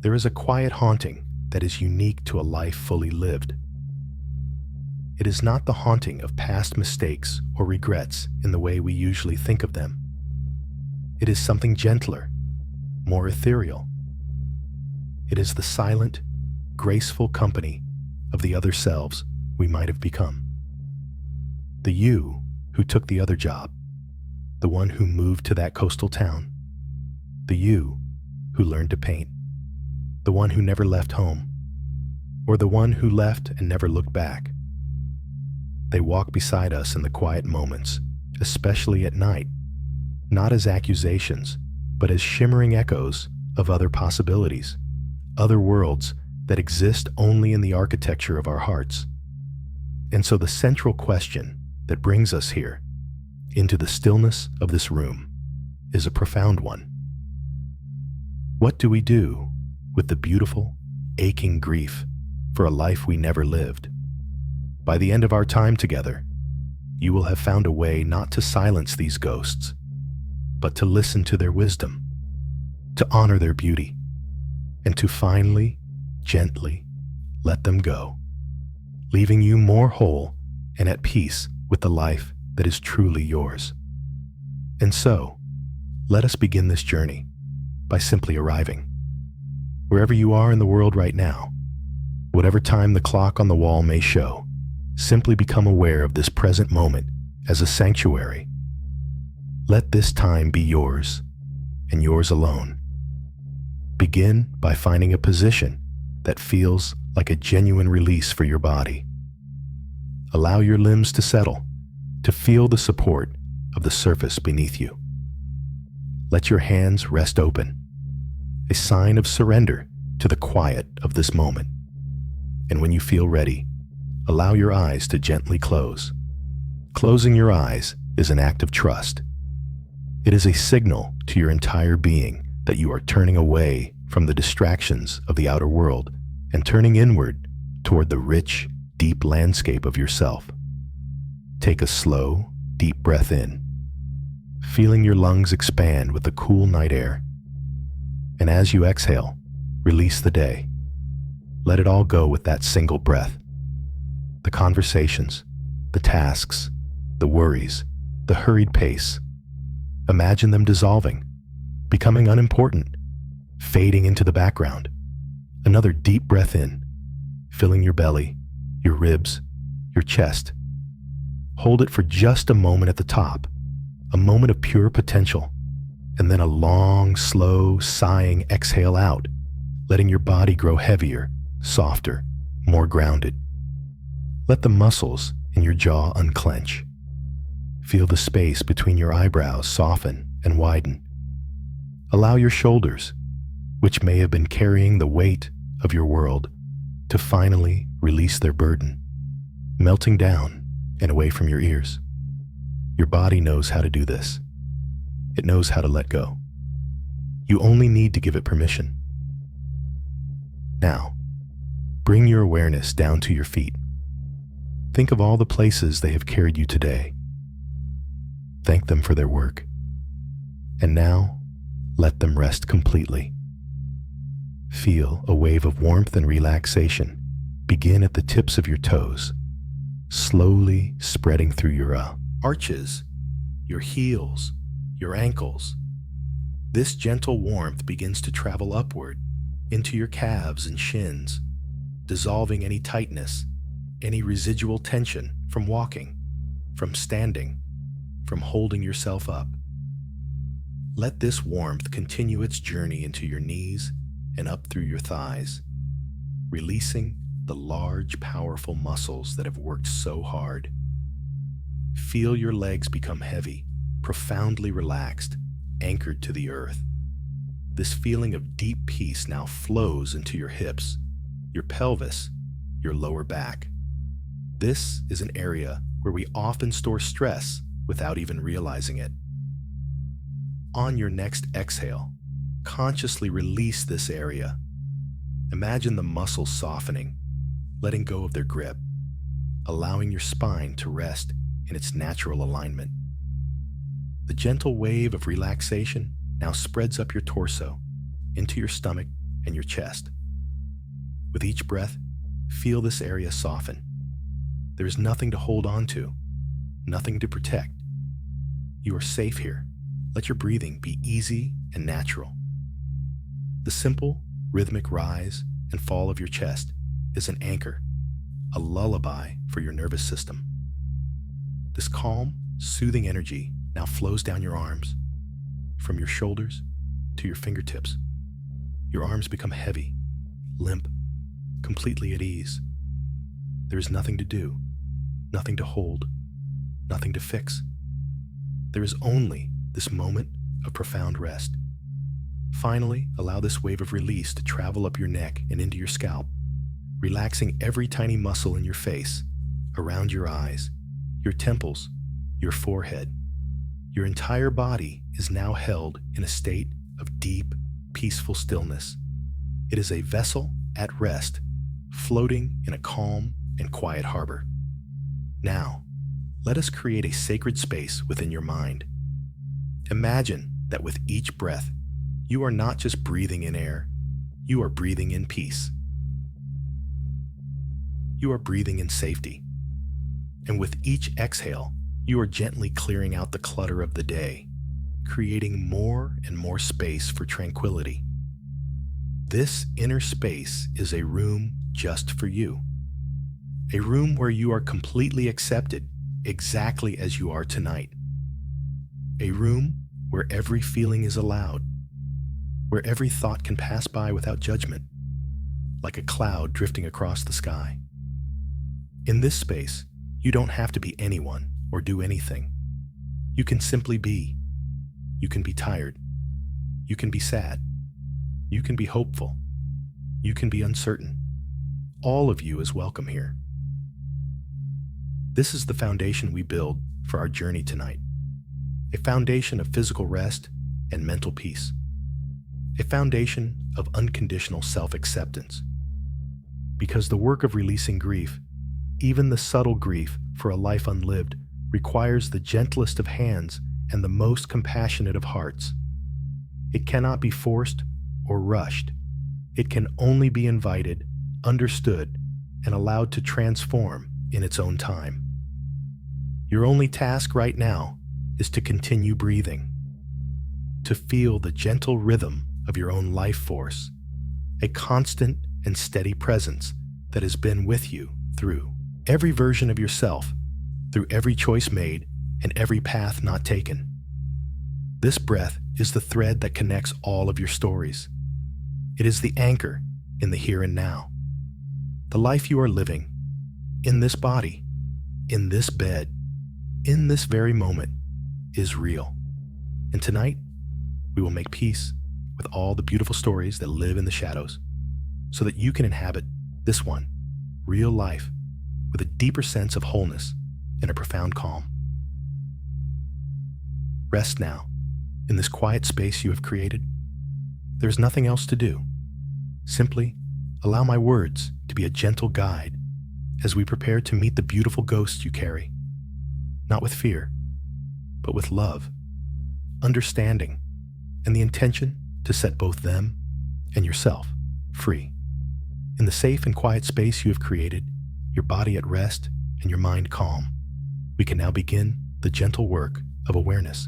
There is a quiet haunting that is unique to a life fully lived. It is not the haunting of past mistakes or regrets in the way we usually think of them. It is something gentler, more ethereal. It is the silent, graceful company of the other selves we might have become. The you who took the other job, the one who moved to that coastal town, the you who learned to paint, the one who never left home, or the one who left and never looked back. They walk beside us in the quiet moments, especially at night, not as accusations, but as shimmering echoes of other possibilities, other worlds that exist only in the architecture of our hearts. And so the central question that brings us here, into the stillness of this room, is a profound one. What do we do with the beautiful, aching grief for a life we never lived? By the end of our time together, you will have found a way not to silence these ghosts, but to listen to their wisdom, to honor their beauty, and to finally, gently let them go, leaving you more whole and at peace with the life that is truly yours. And so, let us begin this journey by simply arriving. Wherever you are in the world right now, whatever time the clock on the wall may show, simply become aware of this present moment as a sanctuary. Let this time be yours, and yours alone. Begin by finding a position that feels like a genuine release for your body. Allow your limbs to settle, to feel the support of the surface beneath you. Let your hands rest open, a sign of surrender to the quiet of this moment. And when you feel ready, allow your eyes to gently close. Closing your eyes is an act of trust. It is a signal to your entire being that you are turning away from the distractions of the outer world and turning inward toward the rich, deep landscape of yourself. Take a slow, deep breath in, feeling your lungs expand with the cool night air. And as you exhale, release the day. Let it all go with that single breath. The conversations, the tasks, the worries, the hurried pace. Imagine them dissolving, becoming unimportant, fading into the background. Another deep breath in, filling your belly, your ribs, your chest. Hold it for just a moment at the top, a moment of pure potential, and then a long, slow, sighing exhale out, letting your body grow heavier, softer, more grounded. Let the muscles in your jaw unclench. Feel the space between your eyebrows soften and widen. Allow your shoulders, which may have been carrying the weight of your world, to finally release their burden, melting down and away from your ears. Your body knows how to do this. It knows how to let go. You only need to give it permission. Now, bring your awareness down to your feet. Think of all the places they have carried you today. Thank them for their work. And now, let them rest completely. Feel a wave of warmth and relaxation begin at the tips of your toes, slowly spreading through your arches, your heels, your ankles. This gentle warmth begins to travel upward into your calves and shins, dissolving any tightness, any residual tension from walking, from standing, from holding yourself up. Let this warmth continue its journey into your knees and up through your thighs, releasing the large, powerful muscles that have worked so hard. Feel your legs become heavy, profoundly relaxed, anchored to the earth. This feeling of deep peace now flows into your hips, your pelvis, your lower back. This is an area where we often store stress without even realizing it. On your next exhale, consciously release this area. Imagine the muscles softening, letting go of their grip, allowing your spine to rest in its natural alignment. The gentle wave of relaxation now spreads up your torso, into your stomach, and your chest. With each breath, feel this area soften. There is nothing to hold on to, nothing to protect. You are safe here. Let your breathing be easy and natural. The simple, rhythmic rise and fall of your chest is an anchor, a lullaby for your nervous system. This calm, soothing energy now flows down your arms, from your shoulders to your fingertips. Your arms become heavy, limp, completely at ease. There is nothing to do, nothing to hold, nothing to fix. There is only this moment of profound rest. Finally, allow this wave of release to travel up your neck and into your scalp, relaxing every tiny muscle in your face, around your eyes, your temples, your forehead. Your entire body is now held in a state of deep, peaceful stillness. It is a vessel at rest, floating in a calm and quiet harbor. Now, let us create a sacred space within your mind. Imagine that with each breath, you are not just breathing in air, you are breathing in peace. You are breathing in safety. And with each exhale, you are gently clearing out the clutter of the day, creating more and more space for tranquility. This inner space is a room just for you. A room where you are completely accepted exactly as you are tonight. A room where every feeling is allowed, where every thought can pass by without judgment, like a cloud drifting across the sky. In this space, you don't have to be anyone or do anything. You can simply be. You can be tired. You can be sad. You can be hopeful. You can be uncertain. All of you is welcome here. This is the foundation we build for our journey tonight. A foundation of physical rest and mental peace. A foundation of unconditional self-acceptance. Because the work of releasing grief, even the subtle grief for a life unlived, requires the gentlest of hands and the most compassionate of hearts. It cannot be forced or rushed. It can only be invited, understood, and allowed to transform in its own time. Your only task right now is to continue breathing, to feel the gentle rhythm of your own life force, a constant and steady presence that has been with you through every version of yourself, through every choice made and every path not taken. This breath is the thread that connects all of your stories. It is the anchor in the here and now. The life you are living, in this body, in this bed, in this very moment, is real. And tonight, we will make peace with all the beautiful stories that live in the shadows, so that you can inhabit this one, real life, with a deeper sense of wholeness and a profound calm. Rest now, in this quiet space you have created. There is nothing else to do. Simply allow my words to be a gentle guide as we prepare to meet the beautiful ghosts you carry, not with fear, but with love, understanding, and the intention to set both them and yourself free. In the safe and quiet space you have created, your body at rest and your mind calm, we can now begin the gentle work of awareness.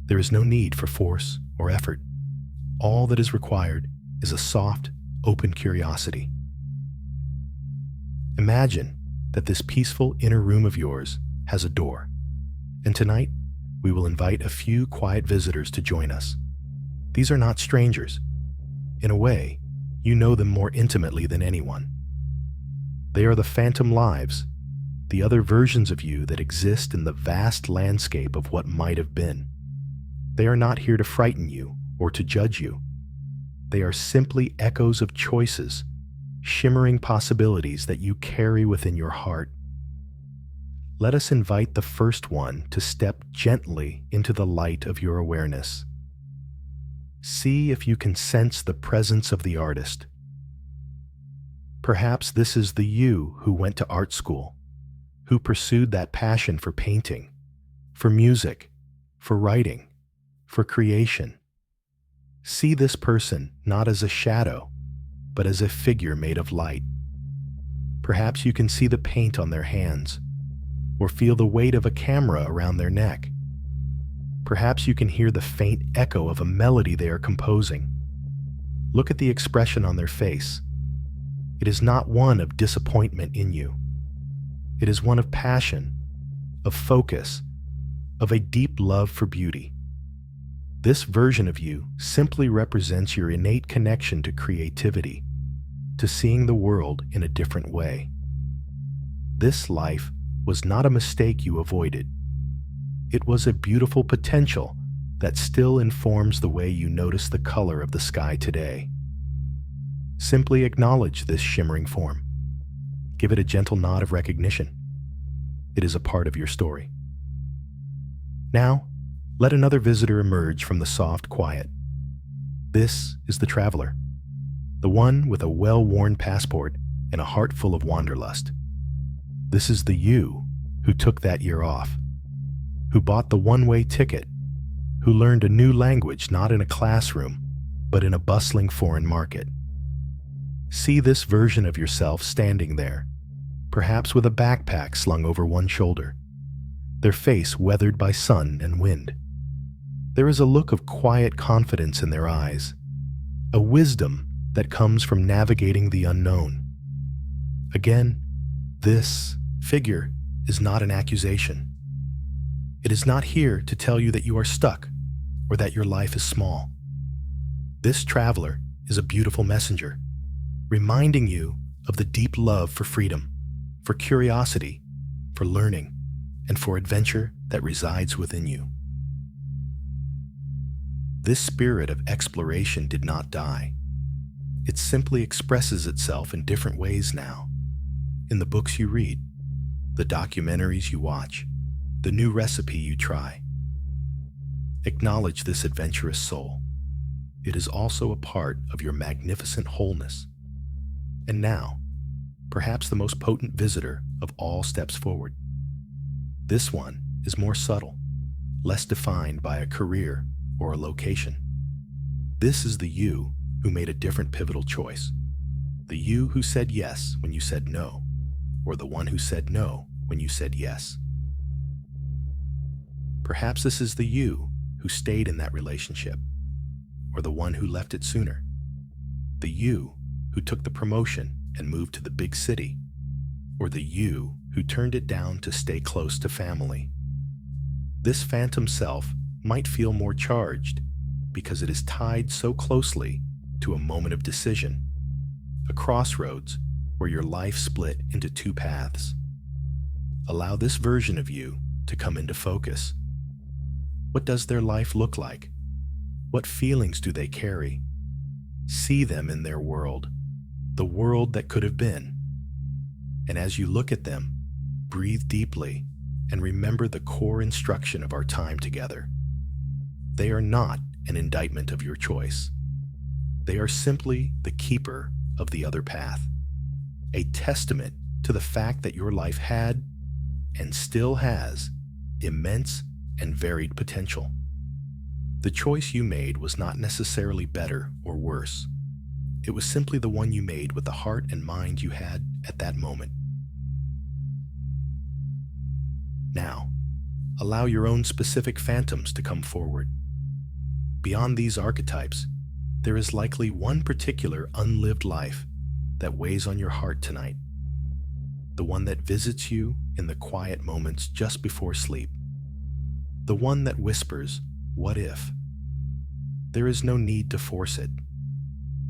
There is no need for force or effort. All that is required is a soft, open curiosity. Imagine that this peaceful inner room of yours has a door, and tonight we will invite a few quiet visitors to join us. These are not strangers. In a way, you know them more intimately than anyone. They are the phantom lives, the other versions of you that exist in the vast landscape of what might have been. They are not here to frighten you or to judge you. They are simply echoes of choices, shimmering possibilities that you carry within your heart. Let us invite the first one to step gently into the light of your awareness. See if you can sense the presence of the artist. Perhaps this is the you who went to art school, who pursued that passion for painting, for music, for writing, for creation. See this person not as a shadow, but as a figure made of light. Perhaps you can see the paint on their hands, or feel the weight of a camera around their neck. Perhaps you can hear the faint echo of a melody they are composing. Look at the expression on their face. It is not one of disappointment in you. It is one of passion, of focus, of a deep love for beauty. This version of you simply represents your innate connection to creativity, to seeing the world in a different way. This life was not a mistake you avoided. It was a beautiful potential that still informs the way you notice the color of the sky today. Simply acknowledge this shimmering form. Give it a gentle nod of recognition. It is a part of your story. Now, let another visitor emerge from the soft quiet. This is the traveler, the one with a well-worn passport and a heart full of wanderlust. This is the you who took that year off, who bought the one-way ticket, who learned a new language not in a classroom, but in a bustling foreign market. See this version of yourself standing there, perhaps with a backpack slung over one shoulder, their face weathered by sun and wind. There is a look of quiet confidence in their eyes, a wisdom that comes from navigating the unknown. Again, this figure is not an accusation. It is not here to tell you that you are stuck or that your life is small. This traveler is a beautiful messenger, reminding you of the deep love for freedom, for curiosity, for learning, and for adventure that resides within you. This spirit of exploration did not die. It simply expresses itself in different ways now. In the books you read, the documentaries you watch, the new recipe you try. Acknowledge this adventurous soul. It is also a part of your magnificent wholeness. And now, perhaps the most potent visitor of all steps forward. This one is more subtle, less defined by a career or a location. This is the you who made a different pivotal choice. The you who said yes when you said no, or the one who said no when you said yes. Perhaps this is the you who stayed in that relationship, or the one who left it sooner. The you who took the promotion and moved to the big city, or the you who turned it down to stay close to family. This phantom self might feel more charged because it is tied so closely to a moment of decision, a crossroads where your life split into two paths. Allow this version of you to come into focus. What does their life look like? What feelings do they carry? See them in their world, the world that could have been. And as you look at them, breathe deeply and remember the core instruction of our time together. They are not an indictment of your choice. They are simply the keeper of the other path, a testament to the fact that your life had, and still has, immense and varied potential. The choice you made was not necessarily better or worse. It was simply the one you made with the heart and mind you had at that moment. Now, allow your own specific phantoms to come forward. Beyond these archetypes, there is likely one particular unlived life that weighs on your heart tonight. The one that visits you in the quiet moments just before sleep. The one that whispers, "What if?" There is no need to force it.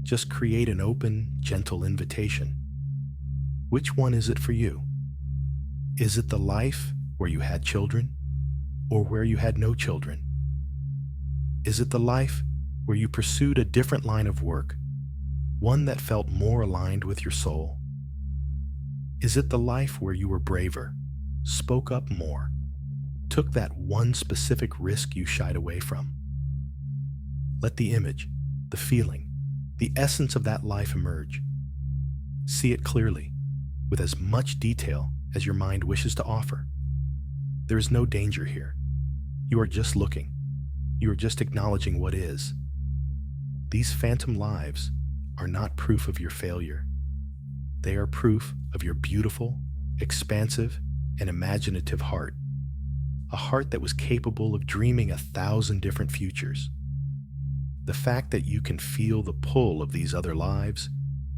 Just create an open, gentle invitation. Which one is it for you? Is it the life where you had children, or where you had no children? Is it the life where you pursued a different line of work, one that felt more aligned with your soul? Is it the life where you were braver, spoke up more, took that one specific risk you shied away from? Let the image, the feeling, the essence of that life emerge. See it clearly, with as much detail as your mind wishes to offer. There is no danger here. You are just looking. You are just acknowledging what is. These phantom lives are not proof of your failure. They are proof of your beautiful, expansive, and imaginative heart. A heart that was capable of dreaming 1,000 different futures. The fact that you can feel the pull of these other lives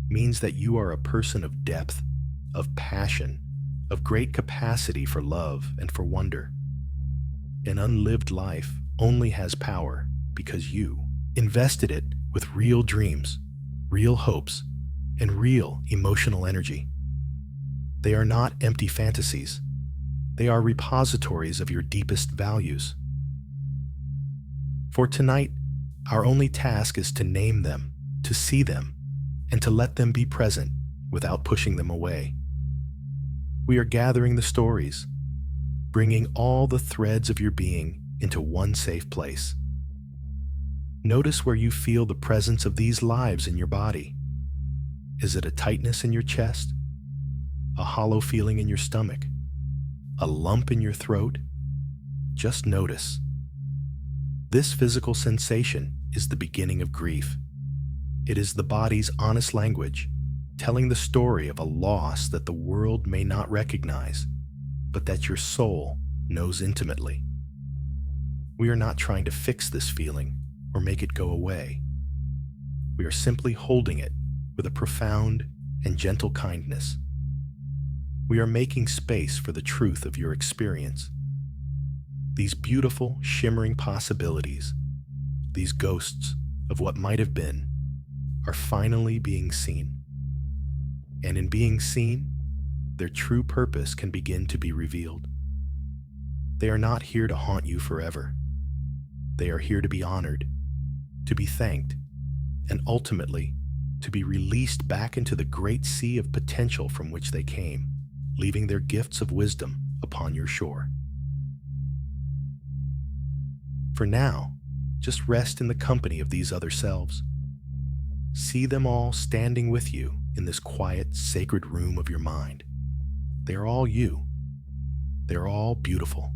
means that you are a person of depth, of passion, of great capacity for love and for wonder. An unlived life only has power because you invested it with real dreams, real hopes, and real emotional energy. They are not empty fantasies. They are repositories of your deepest values. For tonight, our only task is to name them, to see them, and to let them be present without pushing them away. We are gathering the stories, bringing all the threads of your being into one safe place. Notice where you feel the presence of these lives in your body. Is it a tightness in your chest? A hollow feeling in your stomach? A lump in your throat? Just notice. This physical sensation is the beginning of grief. It is the body's honest language, telling the story of a loss that the world may not recognize, but that your soul knows intimately. We are not trying to fix this feeling or make it go away. We are simply holding it with a profound and gentle kindness. We are making space for the truth of your experience. These beautiful, shimmering possibilities, these ghosts of what might have been, are finally being seen. And in being seen, their true purpose can begin to be revealed. They are not here to haunt you forever. They are here to be honored, to be thanked, and ultimately to be released back into the great sea of potential from which they came, leaving their gifts of wisdom upon your shore. For now, just rest in the company of these other selves. See them all standing with you in this quiet, sacred room of your mind. They are all you. They are all beautiful.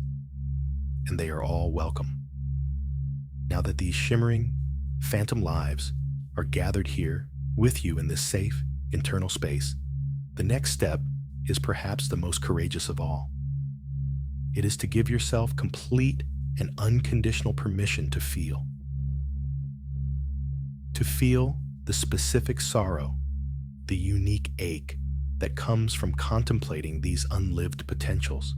And they are all welcome. Now that these shimmering, phantom lives are gathered here with you in this safe, internal space, the next step is perhaps the most courageous of all. It is to give yourself complete and unconditional permission to feel. To feel the specific sorrow, the unique ache that comes from contemplating these unlived potentials.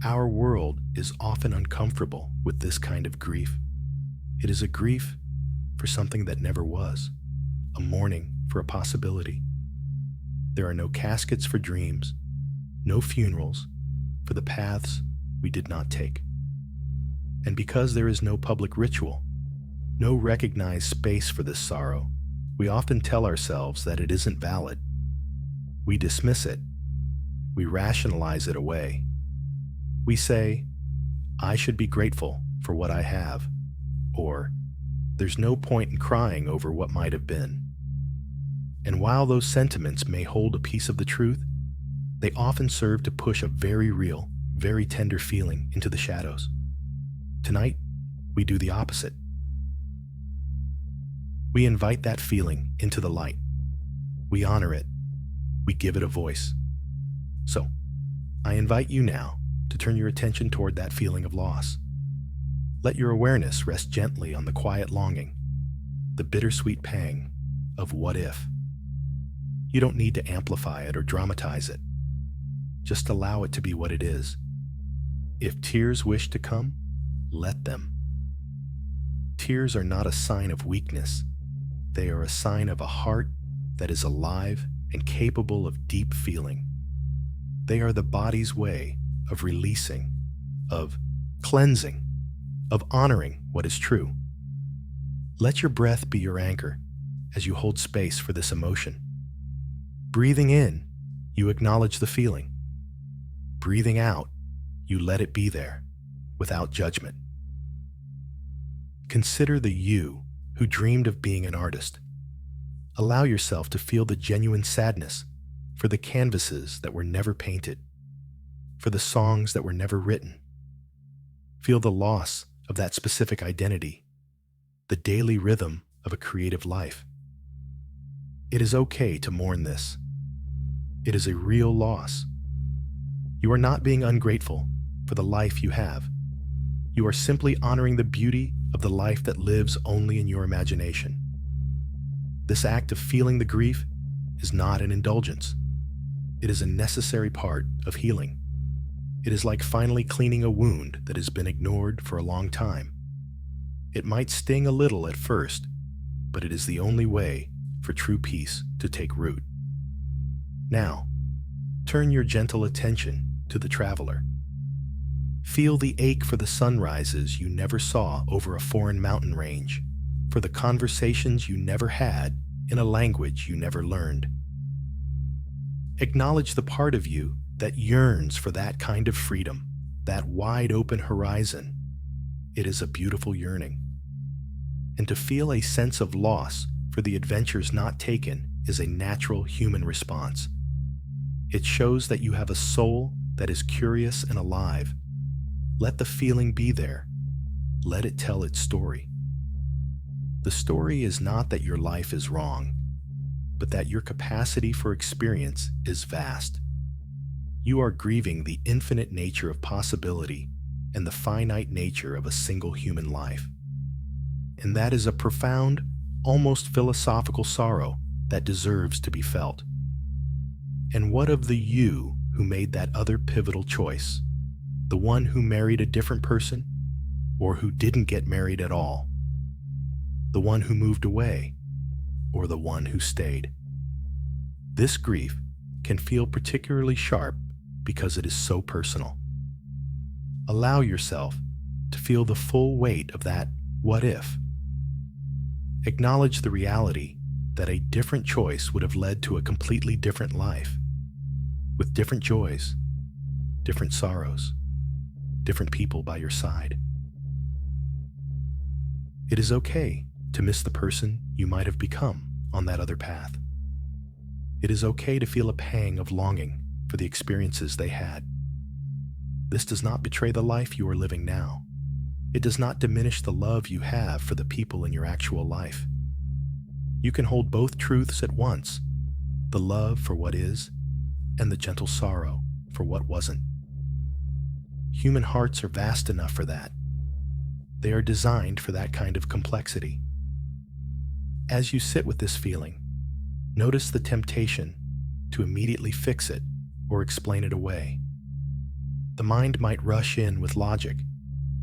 Our world is often uncomfortable with this kind of grief. It is a grief for something that never was, a mourning for a possibility. There are no caskets for dreams, no funerals for the paths we did not take. And because there is no public ritual, no recognized space for this sorrow, we often tell ourselves that it isn't valid. We dismiss it. We rationalize it away. We say, I should be grateful for what I have, or there's no point in crying over what might have been. And while those sentiments may hold a piece of the truth, they often serve to push a very real, very tender feeling into the shadows. Tonight, we do the opposite. We invite that feeling into the light. We honor it. We give it a voice. So, I invite you now to turn your attention toward that feeling of loss. Let your awareness rest gently on the quiet longing, the bittersweet pang of what if. You don't need to amplify it or dramatize it. Just allow it to be what it is. If tears wish to come, let them. Tears are not a sign of weakness. They are a sign of a heart that is alive and capable of deep feeling. They are the body's way of releasing, of cleansing, of honoring what is true. Let your breath be your anchor as you hold space for this emotion. Breathing in, you acknowledge the feeling. Breathing out, you let it be there, without judgment. Consider the you who dreamed of being an artist. Allow yourself to feel the genuine sadness for the canvases that were never painted, for the songs that were never written. Feel the loss of that specific identity, the daily rhythm of a creative life. It is okay to mourn this. It is a real loss. You are not being ungrateful for the life you have. You are simply honoring the beauty of the life that lives only in your imagination. This act of feeling the grief is not an indulgence. It is a necessary part of healing. It is like finally cleaning a wound that has been ignored for a long time. It might sting a little at first, but it is the only way for true peace to take root. Now, turn your gentle attention to the traveler. Feel the ache for the sunrises you never saw over a foreign mountain range, for the conversations you never had in a language you never learned. Acknowledge the part of you that yearns for that kind of freedom, that wide-open horizon. It is a beautiful yearning. And to feel a sense of loss for the adventures not taken is a natural human response. It shows that you have a soul that is curious and alive. Let the feeling be there. Let it tell its story. The story is not that your life is wrong, but that your capacity for experience is vast. You are grieving the infinite nature of possibility and the finite nature of a single human life. And that is a profound, almost philosophical sorrow that deserves to be felt. And what of the you who made that other pivotal choice? The one who married a different person, or who didn't get married at all? The one who moved away, or the one who stayed? This grief can feel particularly sharp because it is so personal. Allow yourself to feel the full weight of that what if. Acknowledge the reality that a different choice would have led to a completely different life, with different joys, different sorrows, different people by your side. It is okay to miss the person you might have become on that other path. It is okay to feel a pang of longing for the experiences they had. This does not betray the life you are living now. It does not diminish the love you have for the people in your actual life. You can hold both truths at once, the love for what is and the gentle sorrow for what wasn't. Human hearts are vast enough for that. They are designed for that kind of complexity. As you sit with this feeling, notice the temptation to immediately fix it or explain it away. The mind might rush in with logic,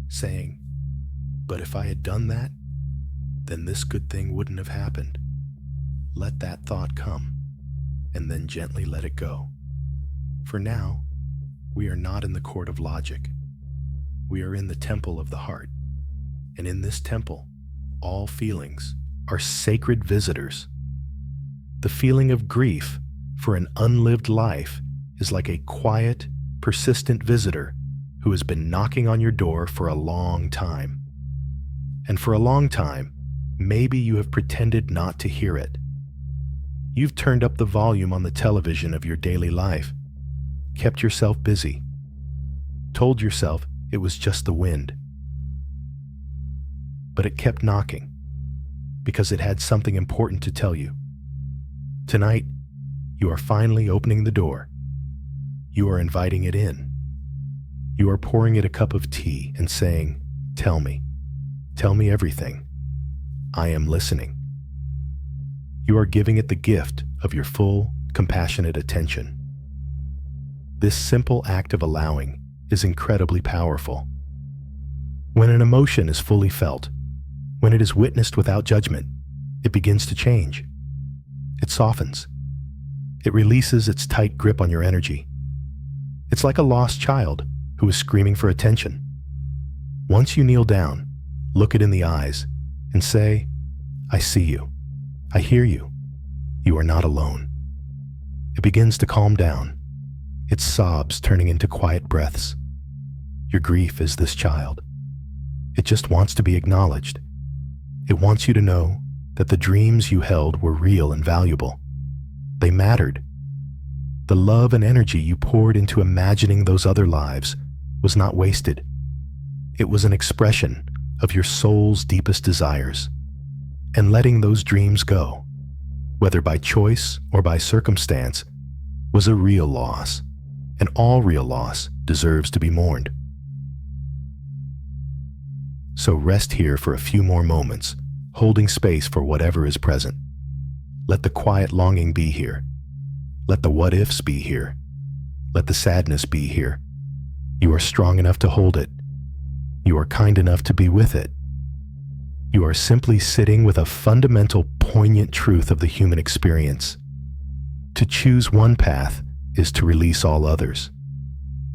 saying, "But if I had done that, then this good thing wouldn't have happened." Let that thought come, and then gently let it go. For now, we are not in the court of logic. We are in the temple of the heart. And in this temple, all feelings are sacred visitors. The feeling of grief for an unlived life is like a quiet, persistent visitor who has been knocking on your door for a long time. And for a long time, maybe you have pretended not to hear it. You've turned up the volume on the television of your daily life, kept yourself busy, told yourself it was just the wind. But it kept knocking because it had something important to tell you. Tonight, you are finally opening the door. You are inviting it in. You are pouring it a cup of tea and saying, "Tell me everything. I am listening." You are giving it the gift of your full, compassionate attention. This simple act of allowing is incredibly powerful. When an emotion is fully felt, when it is witnessed without judgment, it begins to change. It softens. It releases its tight grip on your energy. It's like a lost child who is screaming for attention. Once you kneel down, look it in the eyes, and say, "I see you. I hear you. You are not alone." It begins to calm down, its sobs turning into quiet breaths. Your grief is this child. It just wants to be acknowledged. It wants you to know that the dreams you held were real and valuable. They mattered. The love and energy you poured into imagining those other lives was not wasted. It was an expression of your soul's deepest desires. and letting those dreams go, whether by choice or by circumstance, was a real loss, and all real loss deserves to be mourned. So rest here for a few more moments, holding space for whatever is present. Let the quiet longing be here. Let the what-ifs be here. Let the sadness be here. You are strong enough to hold it. You are kind enough to be with it. You are simply sitting with a fundamental, poignant truth of the human experience. To choose one path is to release all others.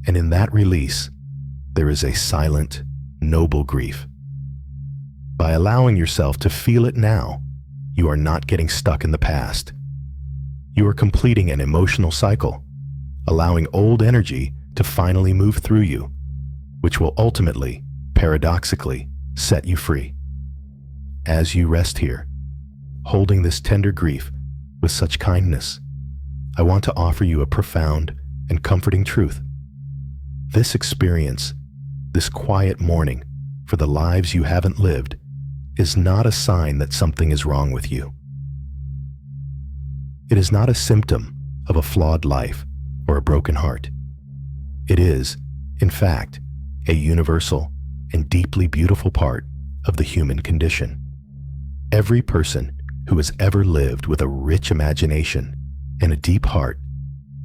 And in that release, there is a silent, noble grief. By allowing yourself to feel it now, you are not getting stuck in the past. You are completing an emotional cycle, allowing old energy to finally move through you, which will ultimately, paradoxically, set you free. As you rest here, holding this tender grief with such kindness, I want to offer you a profound and comforting truth. This experience, this quiet mourning for the lives you haven't lived, is not a sign that something is wrong with you. It is not a symptom of a flawed life or a broken heart. It is, in fact, a universal and deeply beautiful part of the human condition. Every person who has ever lived with a rich imagination and a deep heart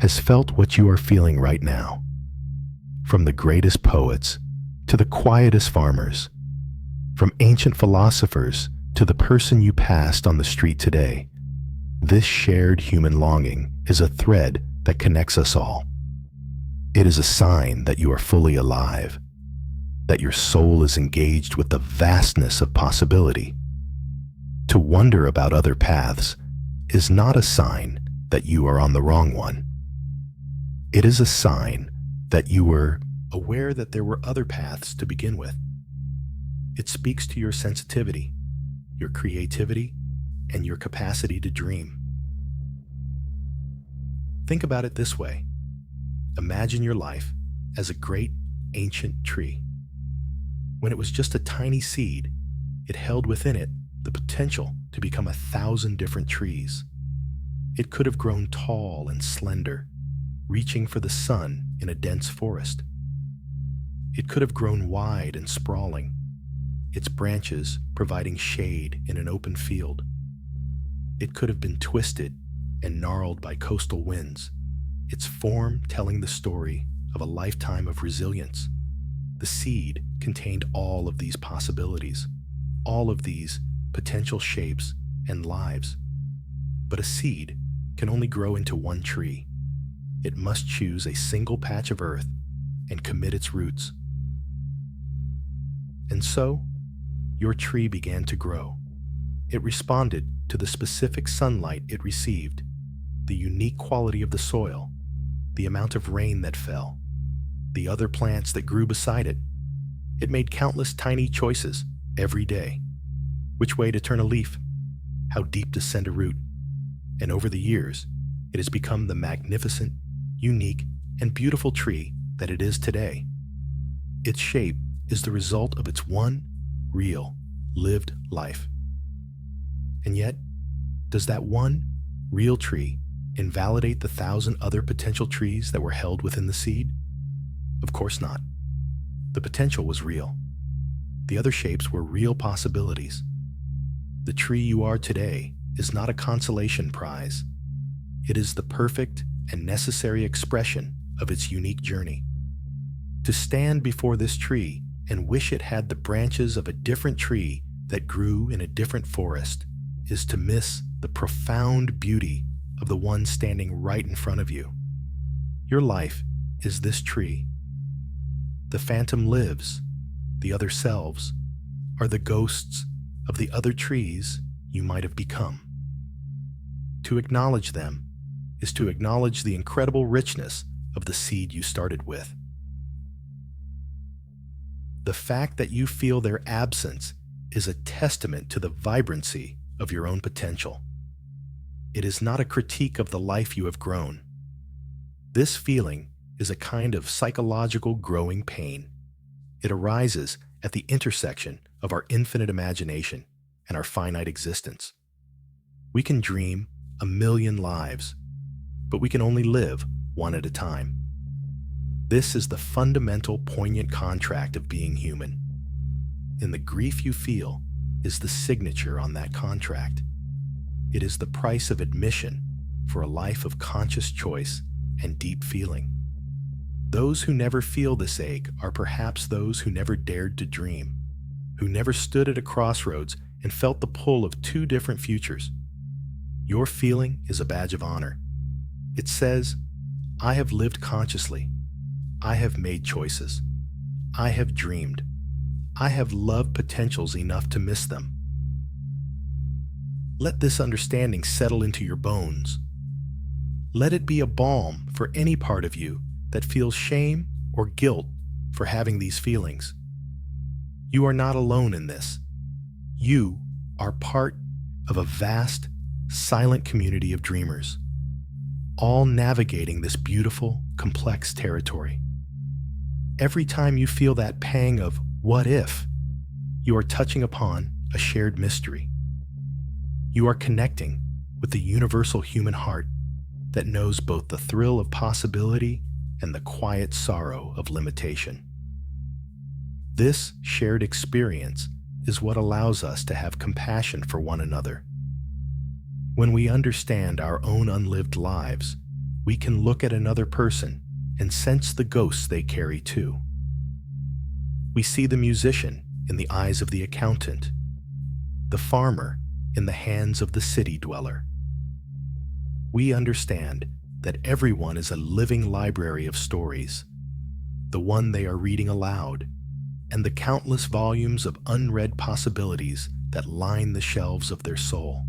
has felt what you are feeling right now. From the greatest poets to the quietest farmers, from ancient philosophers to the person you passed on the street today, this shared human longing is a thread that connects us all. It is a sign that you are fully alive, that your soul is engaged with the vastness of possibility. To wonder about other paths is not a sign that you are on the wrong one. It is a sign that you were aware that there were other paths to begin with. It speaks to your sensitivity, your creativity, and your capacity to dream. Think about it this way. Imagine your life as a great ancient tree. When it was just a tiny seed, it held within it the potential to become 1,000 different trees. It could have grown tall and slender, reaching for the sun in a dense forest. It could have grown wide and sprawling, its branches providing shade in an open field. It could have been twisted and gnarled by coastal winds, its form telling the story of a lifetime of resilience. The seed contained all of these possibilities, all of these potential shapes and lives. But a seed can only grow into one tree. It must choose a single patch of earth and commit its roots. And so, your tree began to grow. It responded to the specific sunlight it received, the unique quality of the soil, the amount of rain that fell, the other plants that grew beside it. It made countless tiny choices every day. Which way to turn a leaf, how deep to send a root. And over the years, it has become the magnificent, unique, and beautiful tree that it is today. Its shape is the result of its one, real, lived life. And yet, does that one, real tree invalidate the 1,000 other potential trees that were held within the seed? Of course not. The potential was real. The other shapes were real possibilities. The tree you are today is not a consolation prize. It is the perfect and necessary expression of its unique journey. To stand before this tree and wish it had the branches of a different tree that grew in a different forest is to miss the profound beauty of the one standing right in front of you. Your life is this tree. The phantom lives, the other selves, are the ghosts of the other trees you might have become. To acknowledge them is to acknowledge the incredible richness of the seed you started with. The fact that you feel their absence is a testament to the vibrancy of your own potential. It is not a critique of the life you have grown. This feeling is a kind of psychological growing pain. It arises at the intersection of our infinite imagination and our finite existence. We can dream a million lives, but we can only live one at a time. This is the fundamental, poignant contract of being human. And the grief you feel is the signature on that contract. It is the price of admission for a life of conscious choice and deep feeling. Those who never feel this ache are perhaps those who never dared to dream, who never stood at a crossroads and felt the pull of two different futures. Your feeling is a badge of honor. It says, I have lived consciously. I have made choices. I have dreamed. I have loved potentials enough to miss them. Let this understanding settle into your bones. Let it be a balm for any part of you that feels shame or guilt for having these feelings. You are not alone in this. You are part of a vast, silent community of dreamers, all navigating this beautiful, complex territory. Every time you feel that pang of what if, you are touching upon a shared mystery. You are connecting with the universal human heart that knows both the thrill of possibility and the quiet sorrow of limitation. This shared experience is what allows us to have compassion for one another. When we understand our own unlived lives, we can look at another person and sense the ghosts they carry too. We see the musician in the eyes of the accountant, the farmer in the hands of the city dweller. We understand that everyone is a living library of stories, the one they are reading aloud, and the countless volumes of unread possibilities that line the shelves of their soul.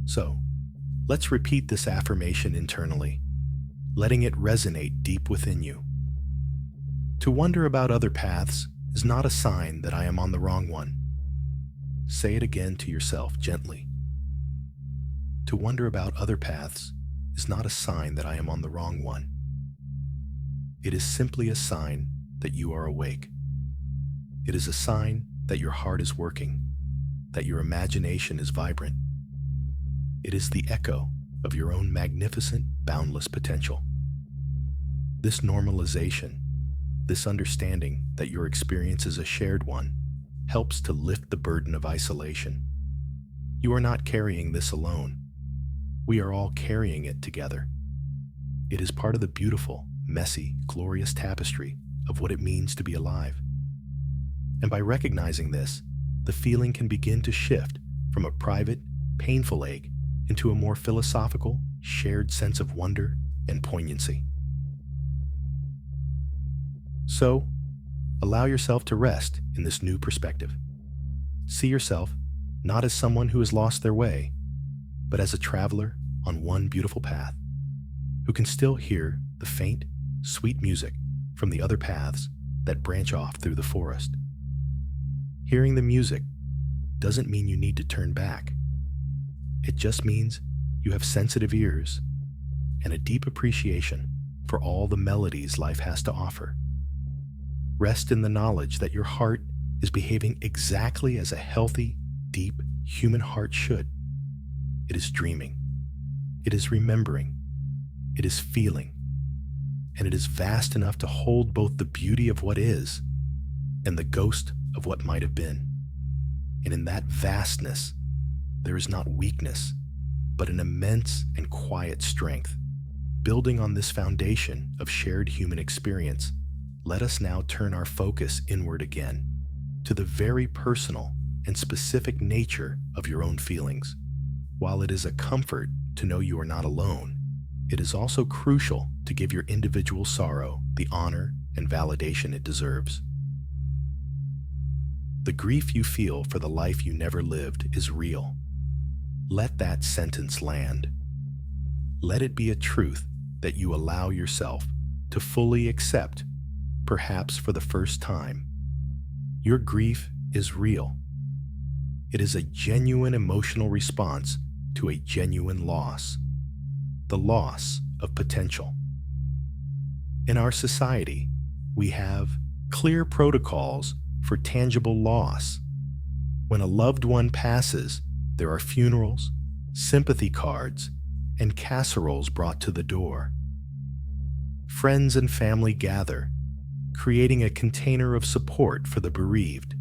So, let's repeat this affirmation internally, letting it resonate deep within you. To wonder about other paths is not a sign that I am on the wrong one. Say it again to yourself gently. To wonder about other paths is not a sign that I am on the wrong one. It is simply a sign that you are awake. It is a sign that your heart is working, that your imagination is vibrant. It is the echo of your own magnificent, boundless potential. This normalization, this understanding that your experience is a shared one, helps to lift the burden of isolation. You are not carrying this alone. We are all carrying it together. It is part of the beautiful, messy, glorious tapestry of what it means to be alive. And by recognizing this, the feeling can begin to shift from a private, painful ache into a more philosophical, shared sense of wonder and poignancy. So, allow yourself to rest in this new perspective. See yourself not as someone who has lost their way, but as a traveler on one beautiful path, who can still hear the faint, sweet music from the other paths that branch off through the forest. Hearing the music doesn't mean you need to turn back. It just means you have sensitive ears and a deep appreciation for all the melodies life has to offer. Rest in the knowledge that your heart is behaving exactly as a healthy, deep human heart should. It is dreaming. It is remembering. It is feeling. And it is vast enough to hold both the beauty of what is and the ghost of what might have been. And in that vastness, there is not weakness, but an immense and quiet strength. Building on this foundation of shared human experience, let us now turn our focus inward again, to the very personal and specific nature of your own feelings. While it is a comfort to know you are not alone, it is also crucial to give your individual sorrow the honor and validation it deserves. The grief you feel for the life you never lived is real. Let that sentence land. Let it be a truth that you allow yourself to fully accept, perhaps for the first time. Your grief is real. It is a genuine emotional response to a genuine loss, the loss of potential. In our society, we have clear protocols for tangible loss. When a loved one passes, there are funerals, sympathy cards, and casseroles brought to the door. Friends and family gather, creating a container of support for the bereaved.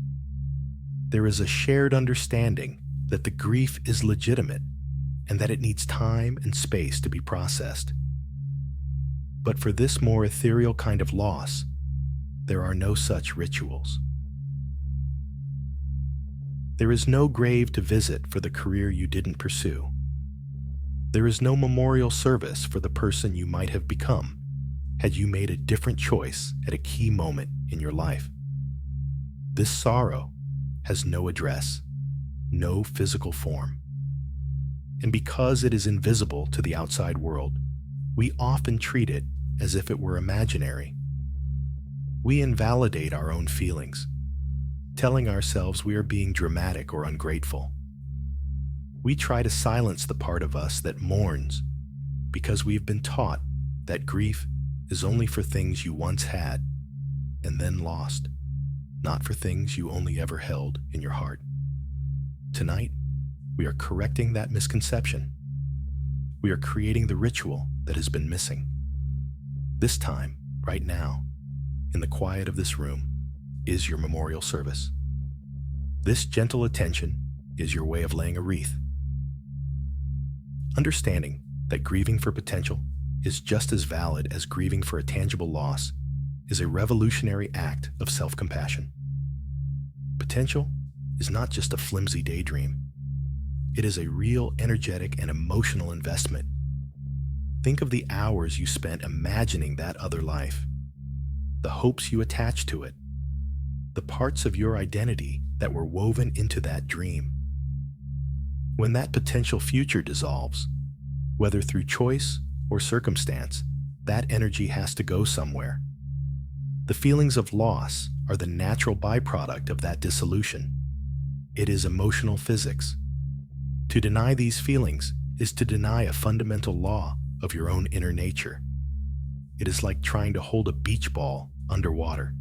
There is a shared understanding that the grief is legitimate and that it needs time and space to be processed. But for this more ethereal kind of loss, there are no such rituals. There is no grave to visit for the career you didn't pursue. There is no memorial service for the person you might have become had you made a different choice at a key moment in your life. This sorrow has no address, no physical form. And because it is invisible to the outside world, we often treat it as if it were imaginary. We invalidate our own feelings, telling ourselves we are being dramatic or ungrateful. We try to silence the part of us that mourns because we've been taught that grief is only for things you once had and then lost, not for things you only ever held in your heart. Tonight, we are correcting that misconception. We are creating the ritual that has been missing. This time, right now, in the quiet of this room, is your memorial service. This gentle attention is your way of laying a wreath. Understanding that grieving for potential is just as valid as grieving for a tangible loss is a revolutionary act of self-compassion. Potential is not just a flimsy daydream. It is a real energetic and emotional investment. Think of the hours you spent imagining that other life, the hopes you attached to it, the parts of your identity that were woven into that dream. When that potential future dissolves, whether through choice or circumstance, that energy has to go somewhere. The feelings of loss are the natural byproduct of that dissolution. It is emotional physics. To deny these feelings is to deny a fundamental law of your own inner nature. It is like trying to hold a beach ball underwater.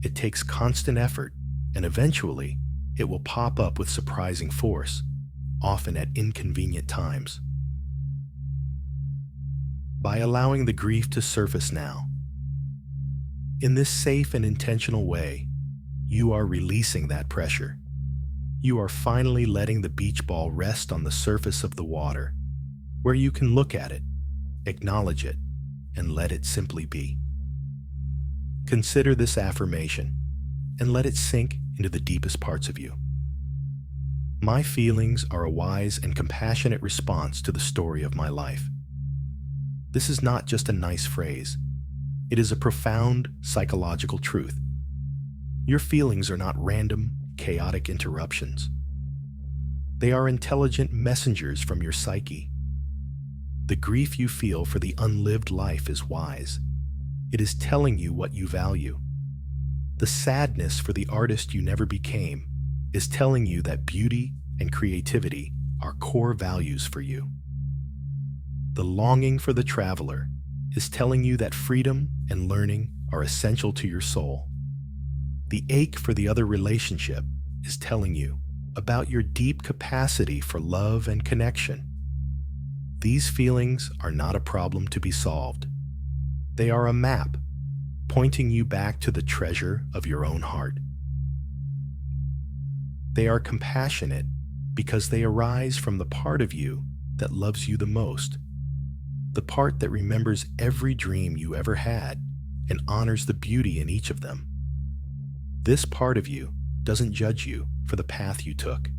It takes constant effort, and eventually, it will pop up with surprising force, often at inconvenient times. By allowing the grief to surface now, in this safe and intentional way, you are releasing that pressure. You are finally letting the beach ball rest on the surface of the water, where you can look at it, acknowledge it, and let it simply be. Consider this affirmation and let it sink into the deepest parts of you. My feelings are a wise and compassionate response to the story of my life. This is not just a nice phrase. It is a profound psychological truth. Your feelings are not random, chaotic interruptions. They are intelligent messengers from your psyche. The grief you feel for the unlived life is wise. It is telling you what you value. The sadness for the artist you never became is telling you that beauty and creativity are core values for you. The longing for the traveler is telling you that freedom and learning are essential to your soul. The ache for the other relationship is telling you about your deep capacity for love and connection. These feelings are not a problem to be solved. They are a map pointing you back to the treasure of your own heart. They are compassionate because they arise from the part of you that loves you the most, the part that remembers every dream you ever had and honors the beauty in each of them. This part of you doesn't judge you for the path you took.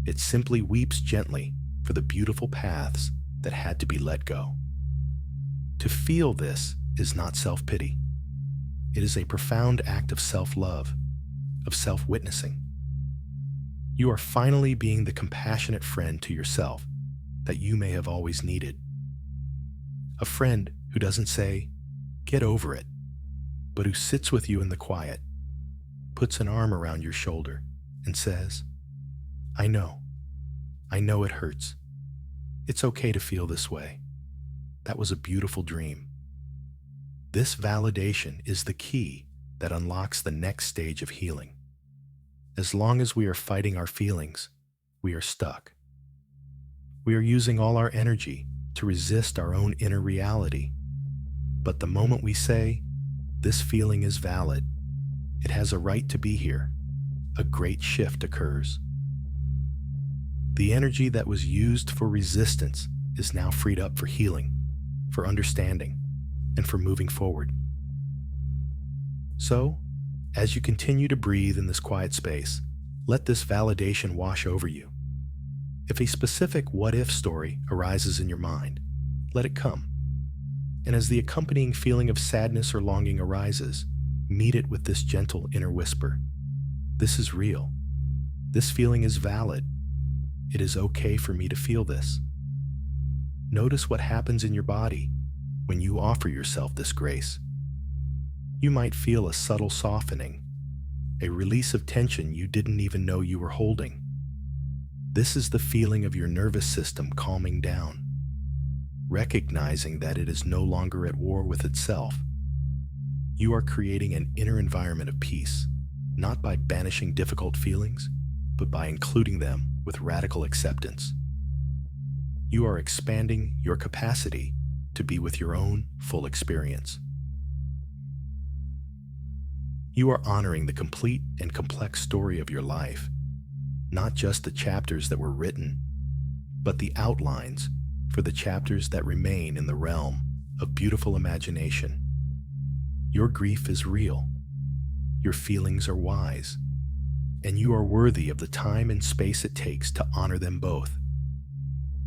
It simply weeps gently for the beautiful paths that had to be let go. To feel this is not self-pity. It is a profound act of self-love, of self-witnessing. You are finally being the compassionate friend to yourself that you may have always needed. A friend who doesn't say, "Get over it," but who sits with you in the quiet, puts an arm around your shoulder, and says, I know it hurts. It's okay to feel this way. That was a beautiful dream." This validation is the key that unlocks the next stage of healing. As long as we are fighting our feelings, we are stuck. We are using all our energy to resist our own inner reality. But the moment we say, "This feeling is valid, it has a right to be here," a great shift occurs. The energy that was used for resistance is now freed up for healing, for understanding, and for moving forward. So, as you continue to breathe in this quiet space, let this validation wash over you. If a specific what-if story arises in your mind, let it come. And as the accompanying feeling of sadness or longing arises, meet it with this gentle inner whisper. This is real. This feeling is valid. It is okay for me to feel this. Notice what happens in your body when you offer yourself this grace. You might feel a subtle softening, a release of tension you didn't even know you were holding. This is the feeling of your nervous system calming down, recognizing that it is no longer at war with itself. You are creating an inner environment of peace, not by banishing difficult feelings, but by including them with radical acceptance. You are expanding your capacity to be with your own full experience. You are honoring the complete and complex story of your life, not just the chapters that were written, but the outlines for the chapters that remain in the realm of beautiful imagination. Your grief is real, your feelings are wise, and you are worthy of the time and space it takes to honor them both.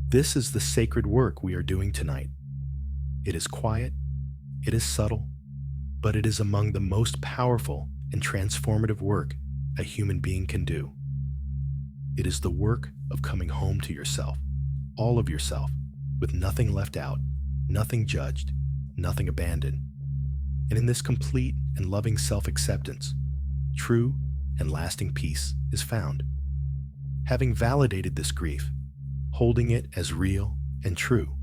This is the sacred work we are doing tonight. It is quiet, it is subtle, but it is among the most powerful and transformative work a human being can do. It is the work of coming home to yourself, all of yourself, with nothing left out, nothing judged, nothing abandoned. And in this complete and loving self-acceptance, true and lasting peace is found. Having validated this grief, holding it as real and true,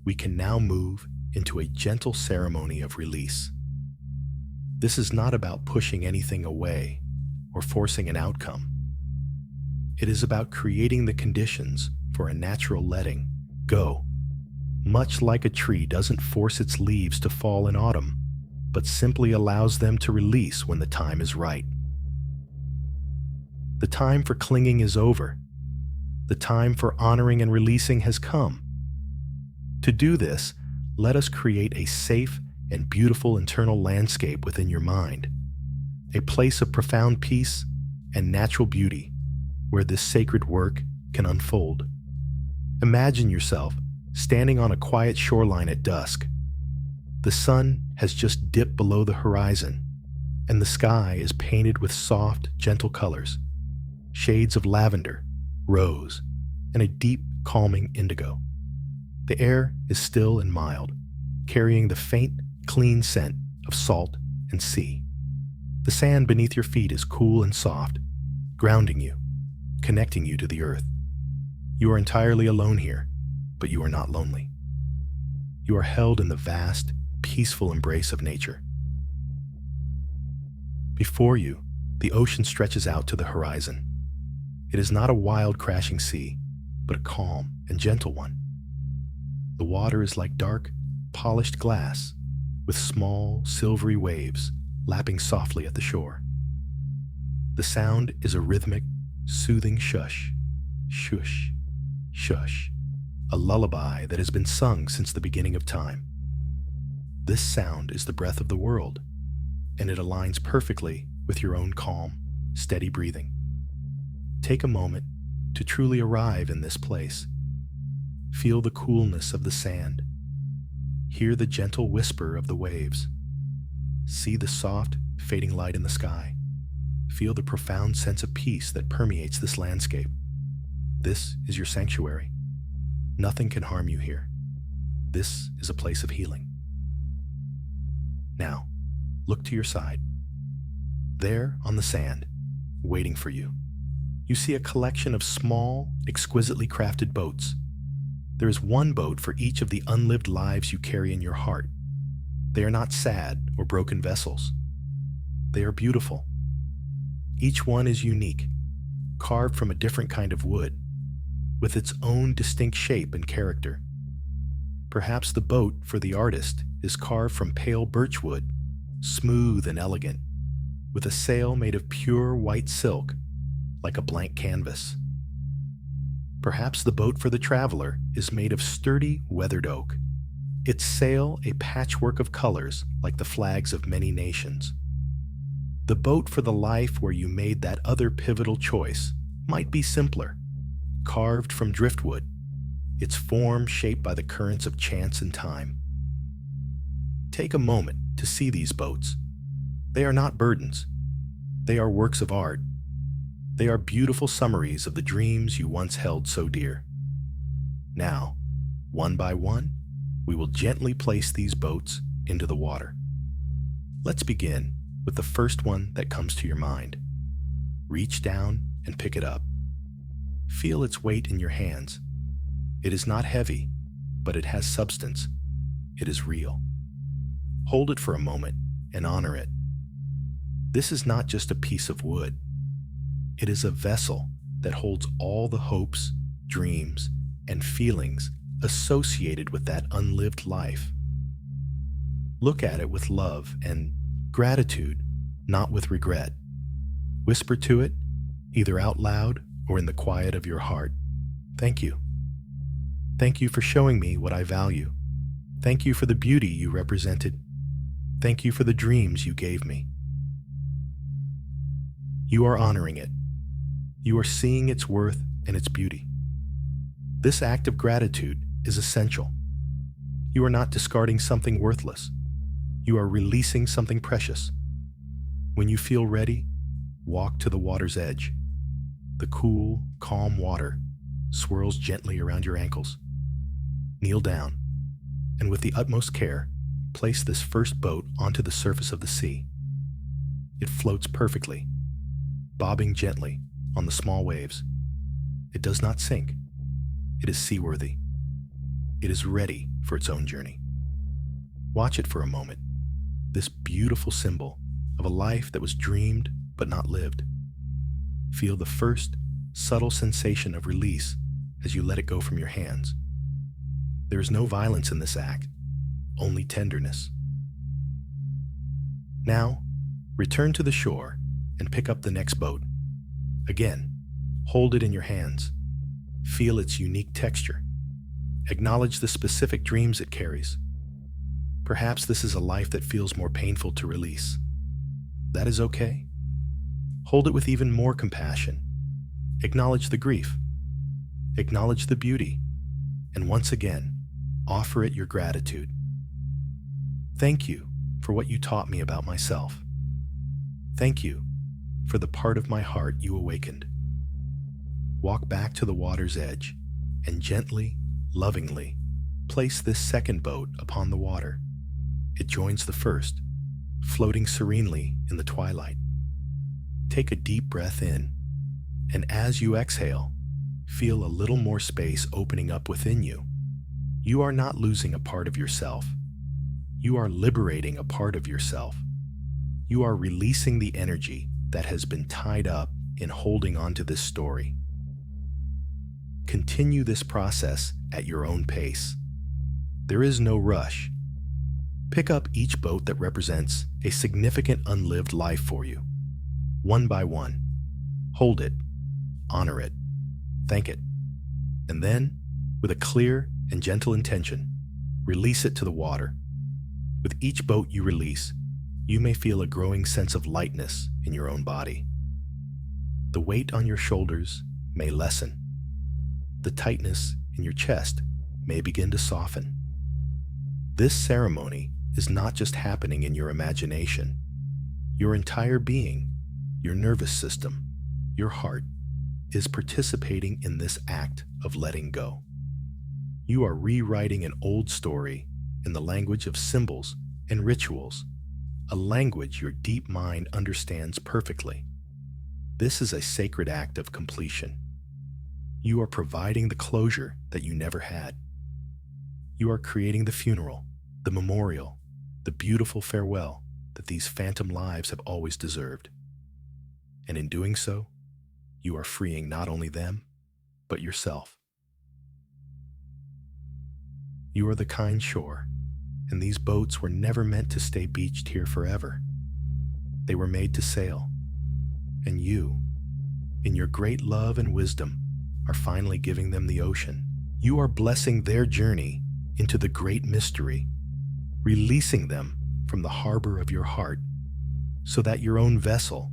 we can now move into a gentle ceremony of release. This is not about pushing anything away or forcing an outcome. It is about creating the conditions for a natural letting go. Much like a tree doesn't force its leaves to fall in autumn, but simply allows them to release when the time is right. The time for clinging is over. The time for honoring and releasing has come. To do this, let us create a safe and beautiful internal landscape within your mind, a place of profound peace and natural beauty where this sacred work can unfold. Imagine yourself standing on a quiet shoreline at dusk. The sun has just dipped below the horizon, and the sky is painted with soft, gentle colors, shades of lavender, rose, and a deep, calming indigo. The air is still and mild, carrying the faint, clean scent of salt and sea. The sand beneath your feet is cool and soft, grounding you, connecting you to the earth. You are entirely alone here, but you are not lonely. You are held in the vast, peaceful embrace of nature. Before you, the ocean stretches out to the horizon. It is not a wild, crashing sea, but a calm and gentle one. The water is like dark, polished glass, with small, silvery waves lapping softly at the shore. The sound is a rhythmic, soothing shush, shush, shush, a lullaby that has been sung since the beginning of time. This sound is the breath of the world, and it aligns perfectly with your own calm, steady breathing. Take a moment to truly arrive in this place. Feel the coolness of the sand. Hear the gentle whisper of the waves. See the soft, fading light in the sky. Feel the profound sense of peace that permeates this landscape. This is your sanctuary. Nothing can harm you here. This is a place of healing. Now, look to your side. There on the sand, waiting for you, you see a collection of small, exquisitely crafted boats. There is one boat for each of the unlived lives you carry in your heart. They are not sad or broken vessels. They are beautiful. Each one is unique, carved from a different kind of wood, with its own distinct shape and character. Perhaps the boat for the artist is carved from pale birchwood, smooth and elegant, with a sail made of pure white silk, like a blank canvas. Perhaps the boat for the traveler is made of sturdy, weathered oak, its sail a patchwork of colors like the flags of many nations. The boat for the life where you made that other pivotal choice might be simpler, carved from driftwood, its form shaped by the currents of chance and time. Take a moment to see these boats. They are not burdens. They are works of art. They are beautiful summaries of the dreams you once held so dear. Now, one by one, we will gently place these boats into the water. Let's begin with the first one that comes to your mind. Reach down and pick it up. Feel its weight in your hands. It is not heavy, but it has substance. It is real. Hold it for a moment and honor it. This is not just a piece of wood. It is a vessel that holds all the hopes, dreams, and feelings associated with that unlived life. Look at it with love and gratitude, not with regret. Whisper to it, either out loud or in the quiet of your heart, "Thank you. Thank you for showing me what I value. Thank you for the beauty you represented. Thank you for the dreams you gave me." You are honoring it. You are seeing its worth and its beauty. This act of gratitude is essential. You are not discarding something worthless. You are releasing something precious. When you feel ready, walk to the water's edge. The cool, calm water swirls gently around your ankles. Kneel down, and with the utmost care, place this first boat onto the surface of the sea. It floats perfectly, bobbing gently on the small waves. It does not sink. It is seaworthy. It is ready for its own journey. Watch it for a moment, this beautiful symbol of a life that was dreamed but not lived. Feel the first, subtle sensation of release as you let it go from your hands. There is no violence in this act, only tenderness. Now, return to the shore and pick up the next boat. Again, hold it in your hands. Feel its unique texture. Acknowledge the specific dreams it carries. Perhaps this is a life that feels more painful to release. That is okay. Hold it with even more compassion. Acknowledge the grief. Acknowledge the beauty. And once again, offer it your gratitude. Thank you for what you taught me about myself. Thank you for the part of my heart you awakened. Walk back to the water's edge and gently, lovingly, place this second boat upon the water. It joins the first, floating serenely in the twilight. Take a deep breath in, and as you exhale, feel a little more space opening up within you. You are not losing a part of yourself. You are liberating a part of yourself. You are releasing the energy that has been tied up in holding on to this story. Continue this process at your own pace. There is no rush. Pick up each boat that represents a significant unlived life for you, one by one. Hold it, honor it, thank it, and then, with a clear and gentle intention, release it to the water. With each boat you release, you may feel a growing sense of lightness in your own body. The weight on your shoulders may lessen. The tightness in your chest may begin to soften. This ceremony is not just happening in your imagination. Your entire being, your nervous system, your heart, is participating in this act of letting go. You are rewriting an old story in the language of symbols and rituals, a language your deep mind understands perfectly. This is a sacred act of completion. You are providing the closure that you never had. You are creating the funeral, the memorial, the beautiful farewell that these phantom lives have always deserved. And in doing so, you are freeing not only them, but yourself. You are the kind shore, and these boats were never meant to stay beached here forever. They were made to sail, and you, in your great love and wisdom, are finally giving them the ocean. You are blessing their journey into the great mystery, releasing them from the harbor of your heart, so that your own vessel,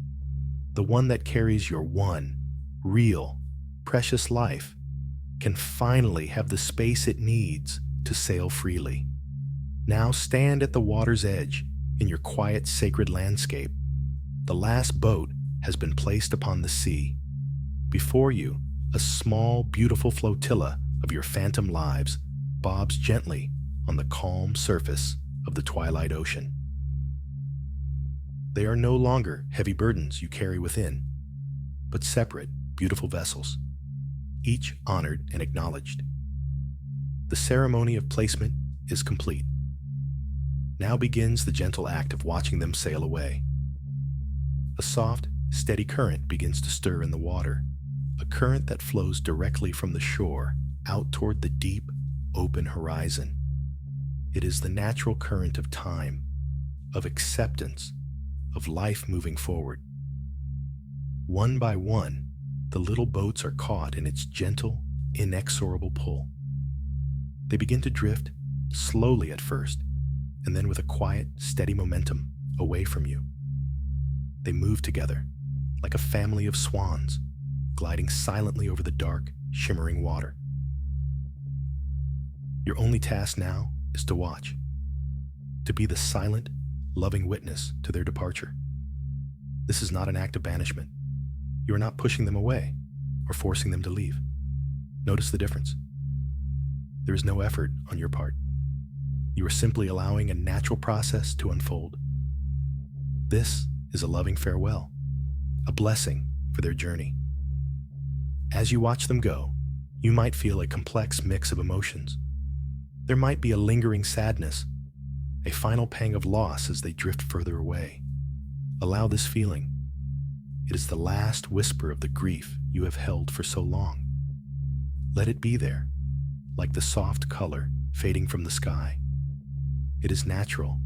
the one that carries your one, real, precious life, can finally have the space it needs to sail freely. Now stand at the water's edge in your quiet, sacred landscape. The last boat has been placed upon the sea. Before you, a small, beautiful flotilla of your phantom lives bobs gently on the calm surface of the twilight ocean. They are no longer heavy burdens you carry within, but separate, beautiful vessels, each honored and acknowledged. The ceremony of placement is complete. Now begins the gentle act of watching them sail away. A soft, steady current begins to stir in the water, a current that flows directly from the shore out toward the deep, open horizon. It is the natural current of time, of acceptance, of life moving forward. One by one, the little boats are caught in its gentle, inexorable pull. They begin to drift, slowly at first, and then with a quiet, steady momentum away from you. They move together, like a family of swans, gliding silently over the dark, shimmering water. Your only task now is to watch, to be the silent, loving witness to their departure. This is not an act of banishment. You are not pushing them away or forcing them to leave. Notice the difference. There is no effort on your part. You are simply allowing a natural process to unfold. This is a loving farewell, a blessing for their journey. As you watch them go, you might feel a complex mix of emotions. There might be a lingering sadness, a final pang of loss as they drift further away. Allow this feeling. It is the last whisper of the grief you have held for so long. Let it be there, like the soft color fading from the sky. It is natural,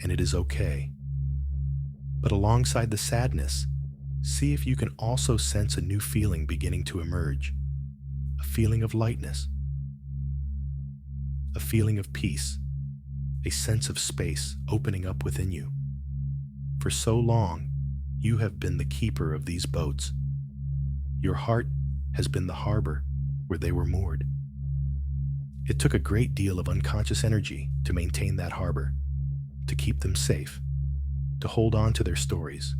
and it is okay. But alongside the sadness, see if you can also sense a new feeling beginning to emerge, a feeling of lightness, a feeling of peace, a sense of space opening up within you. For so long, you have been the keeper of these boats. Your heart has been the harbor where they were moored. It took a great deal of unconscious energy to maintain that harbor, to keep them safe, to hold on to their stories.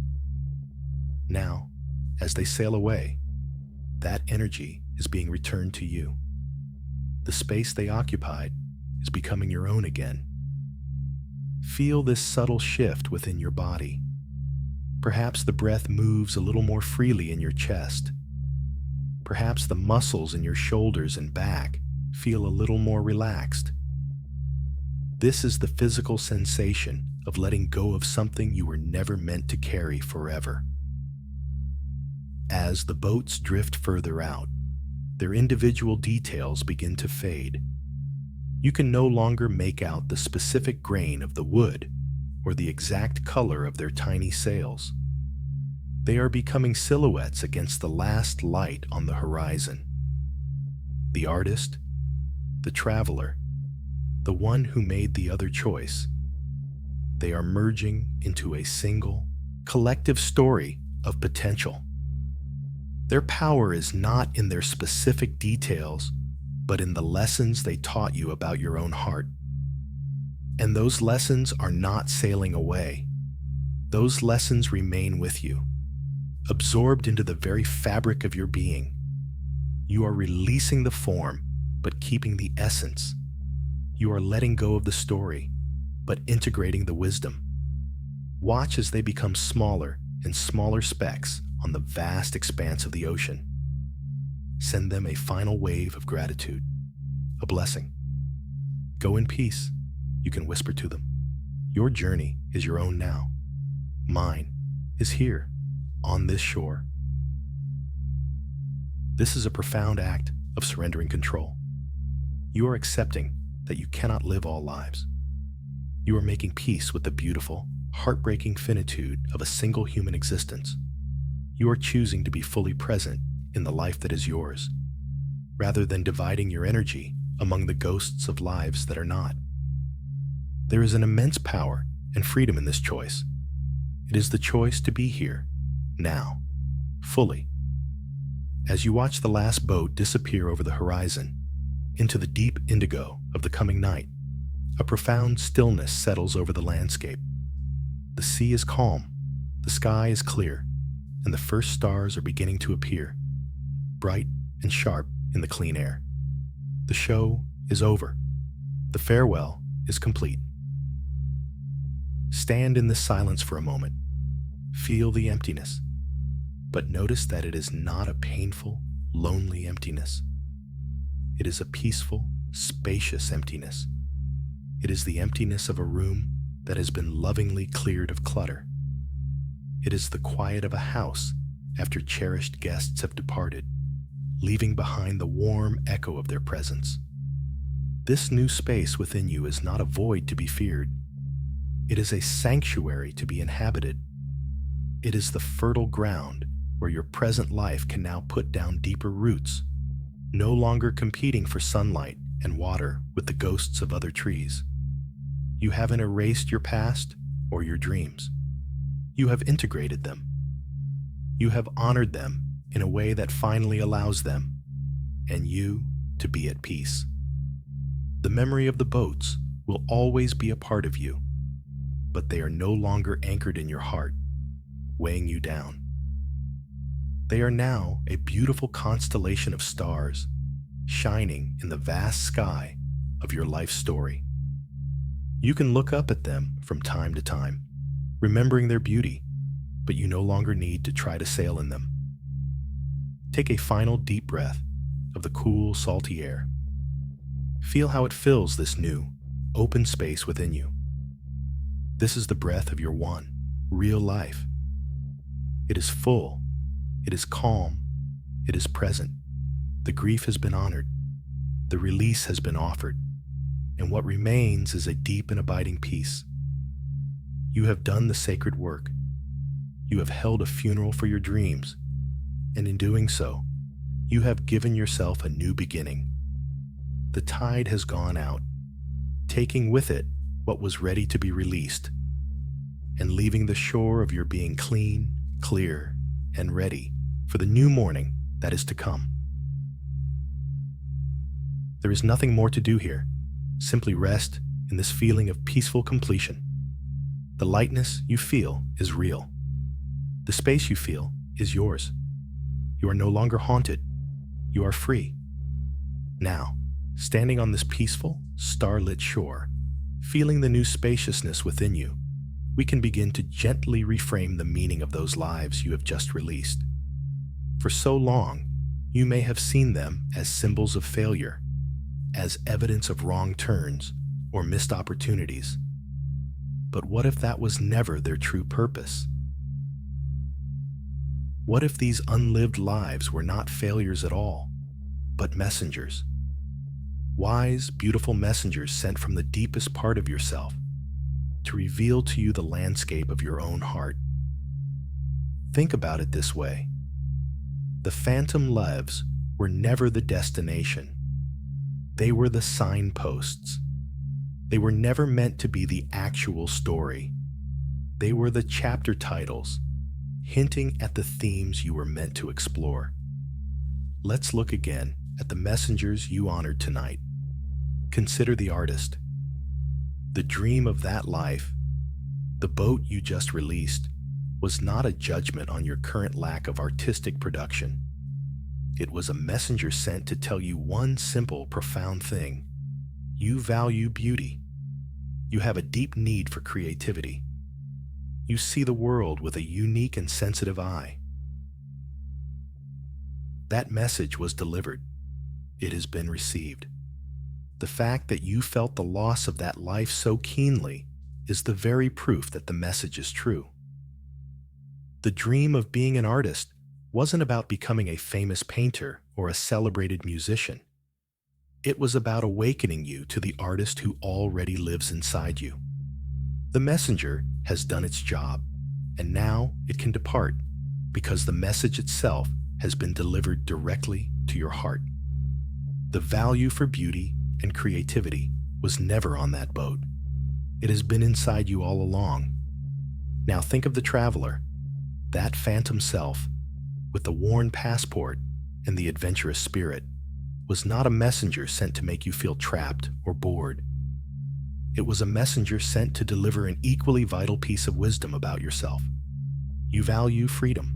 Now, as they sail away, that energy is being returned to you. The space they occupied is becoming your own again. Feel this subtle shift within your body. Perhaps the breath moves a little more freely in your chest. Perhaps the muscles in your shoulders and back feel a little more relaxed. This is the physical sensation of letting go of something you were never meant to carry forever. As the boats drift further out, their individual details begin to fade. You can no longer make out the specific grain of the wood or the exact color of their tiny sails. They are becoming silhouettes against the last light on the horizon. The artist, the traveler, the one who made the other choice, they are merging into a single, collective story of potential. Their power is not in their specific details, but in the lessons they taught you about your own heart. And those lessons are not sailing away. Those lessons remain with you, absorbed into the very fabric of your being. You are releasing the form, but keeping the essence. You are letting go of the story, but integrating the wisdom. Watch as they become smaller and smaller specks on the vast expanse of the ocean. Send them a final wave of gratitude, a blessing. Go in peace, you can whisper to them. Your journey is your own now. Mine is here, on this shore. This is a profound act of surrendering control. You are accepting that you cannot live all lives. You are making peace with the beautiful, heartbreaking finitude of a single human existence. You are choosing to be fully present in the life that is yours, rather than dividing your energy among the ghosts of lives that are not. There is an immense power and freedom in this choice. It is the choice to be here, now, fully. As you watch the last boat disappear over the horizon, into the deep indigo of the coming night, a profound stillness settles over the landscape. The sea is calm, the sky is clear, and the first stars are beginning to appear, bright and sharp in the clean air. The show is over. The farewell is complete. Stand in this silence for a moment. Feel the emptiness. But notice that it is not a painful, lonely emptiness. It is a peaceful, spacious emptiness. It is the emptiness of a room that has been lovingly cleared of clutter. It is the quiet of a house after cherished guests have departed, leaving behind the warm echo of their presence. This new space within you is not a void to be feared. It is a sanctuary to be inhabited. It is the fertile ground where your present life can now put down deeper roots, no longer competing for sunlight and water with the ghosts of other trees. You haven't erased your past or your dreams. You have integrated them. You have honored them in a way that finally allows them and you to be at peace. The memory of the boats will always be a part of you, but they are no longer anchored in your heart, weighing you down. They are now a beautiful constellation of stars, shining in the vast sky of your life story. You can look up at them from time to time, remembering their beauty, but you no longer need to try to sail in them. Take a final deep breath of the cool, salty air. Feel how it fills this new, open space within you. This is the breath of your one, real life. It is full. It is calm. It is present. The grief has been honored. The release has been offered. And what remains is a deep and abiding peace. You have done the sacred work. You have held a funeral for your dreams. And in doing so, you have given yourself a new beginning. The tide has gone out, taking with it what was ready to be released, and leaving the shore of your being clean, clear, and ready for the new morning that is to come. There is nothing more to do here. Simply rest in this feeling of peaceful completion. The lightness you feel is real. The space you feel is yours. You are no longer haunted. You are free. Now, standing on this peaceful, starlit shore, feeling the new spaciousness within you, we can begin to gently reframe the meaning of those lives you have just released. For so long, you may have seen them as symbols of failure, as evidence of wrong turns or missed opportunities. But what if that was never their true purpose? What if these unlived lives were not failures at all, but messengers? Wise, beautiful messengers sent from the deepest part of yourself to reveal to you the landscape of your own heart. Think about it this way. The phantom lives were never the destination. They were the signposts. They were never meant to be the actual story. They were the chapter titles, hinting at the themes you were meant to explore. Let's look again at the messengers you honored tonight. Consider the artist. The dream of that life, the boat you just released, was not a judgment on your current lack of artistic production. It was a messenger sent to tell you one simple, profound thing. You value beauty. You have a deep need for creativity. You see the world with a unique and sensitive eye. That message was delivered. It has been received. The fact that you felt the loss of that life so keenly is the very proof that the message is true. The dream of being an artist wasn't about becoming a famous painter or a celebrated musician. It was about awakening you to the artist who already lives inside you. The messenger has done its job, and now it can depart because the message itself has been delivered directly to your heart. The value for beauty and creativity was never on that boat. It has been inside you all along. Now think of the traveler, that phantom self, with the worn passport and the adventurous spirit, was not a messenger sent to make you feel trapped or bored. It was a messenger sent to deliver an equally vital piece of wisdom about yourself. You value freedom.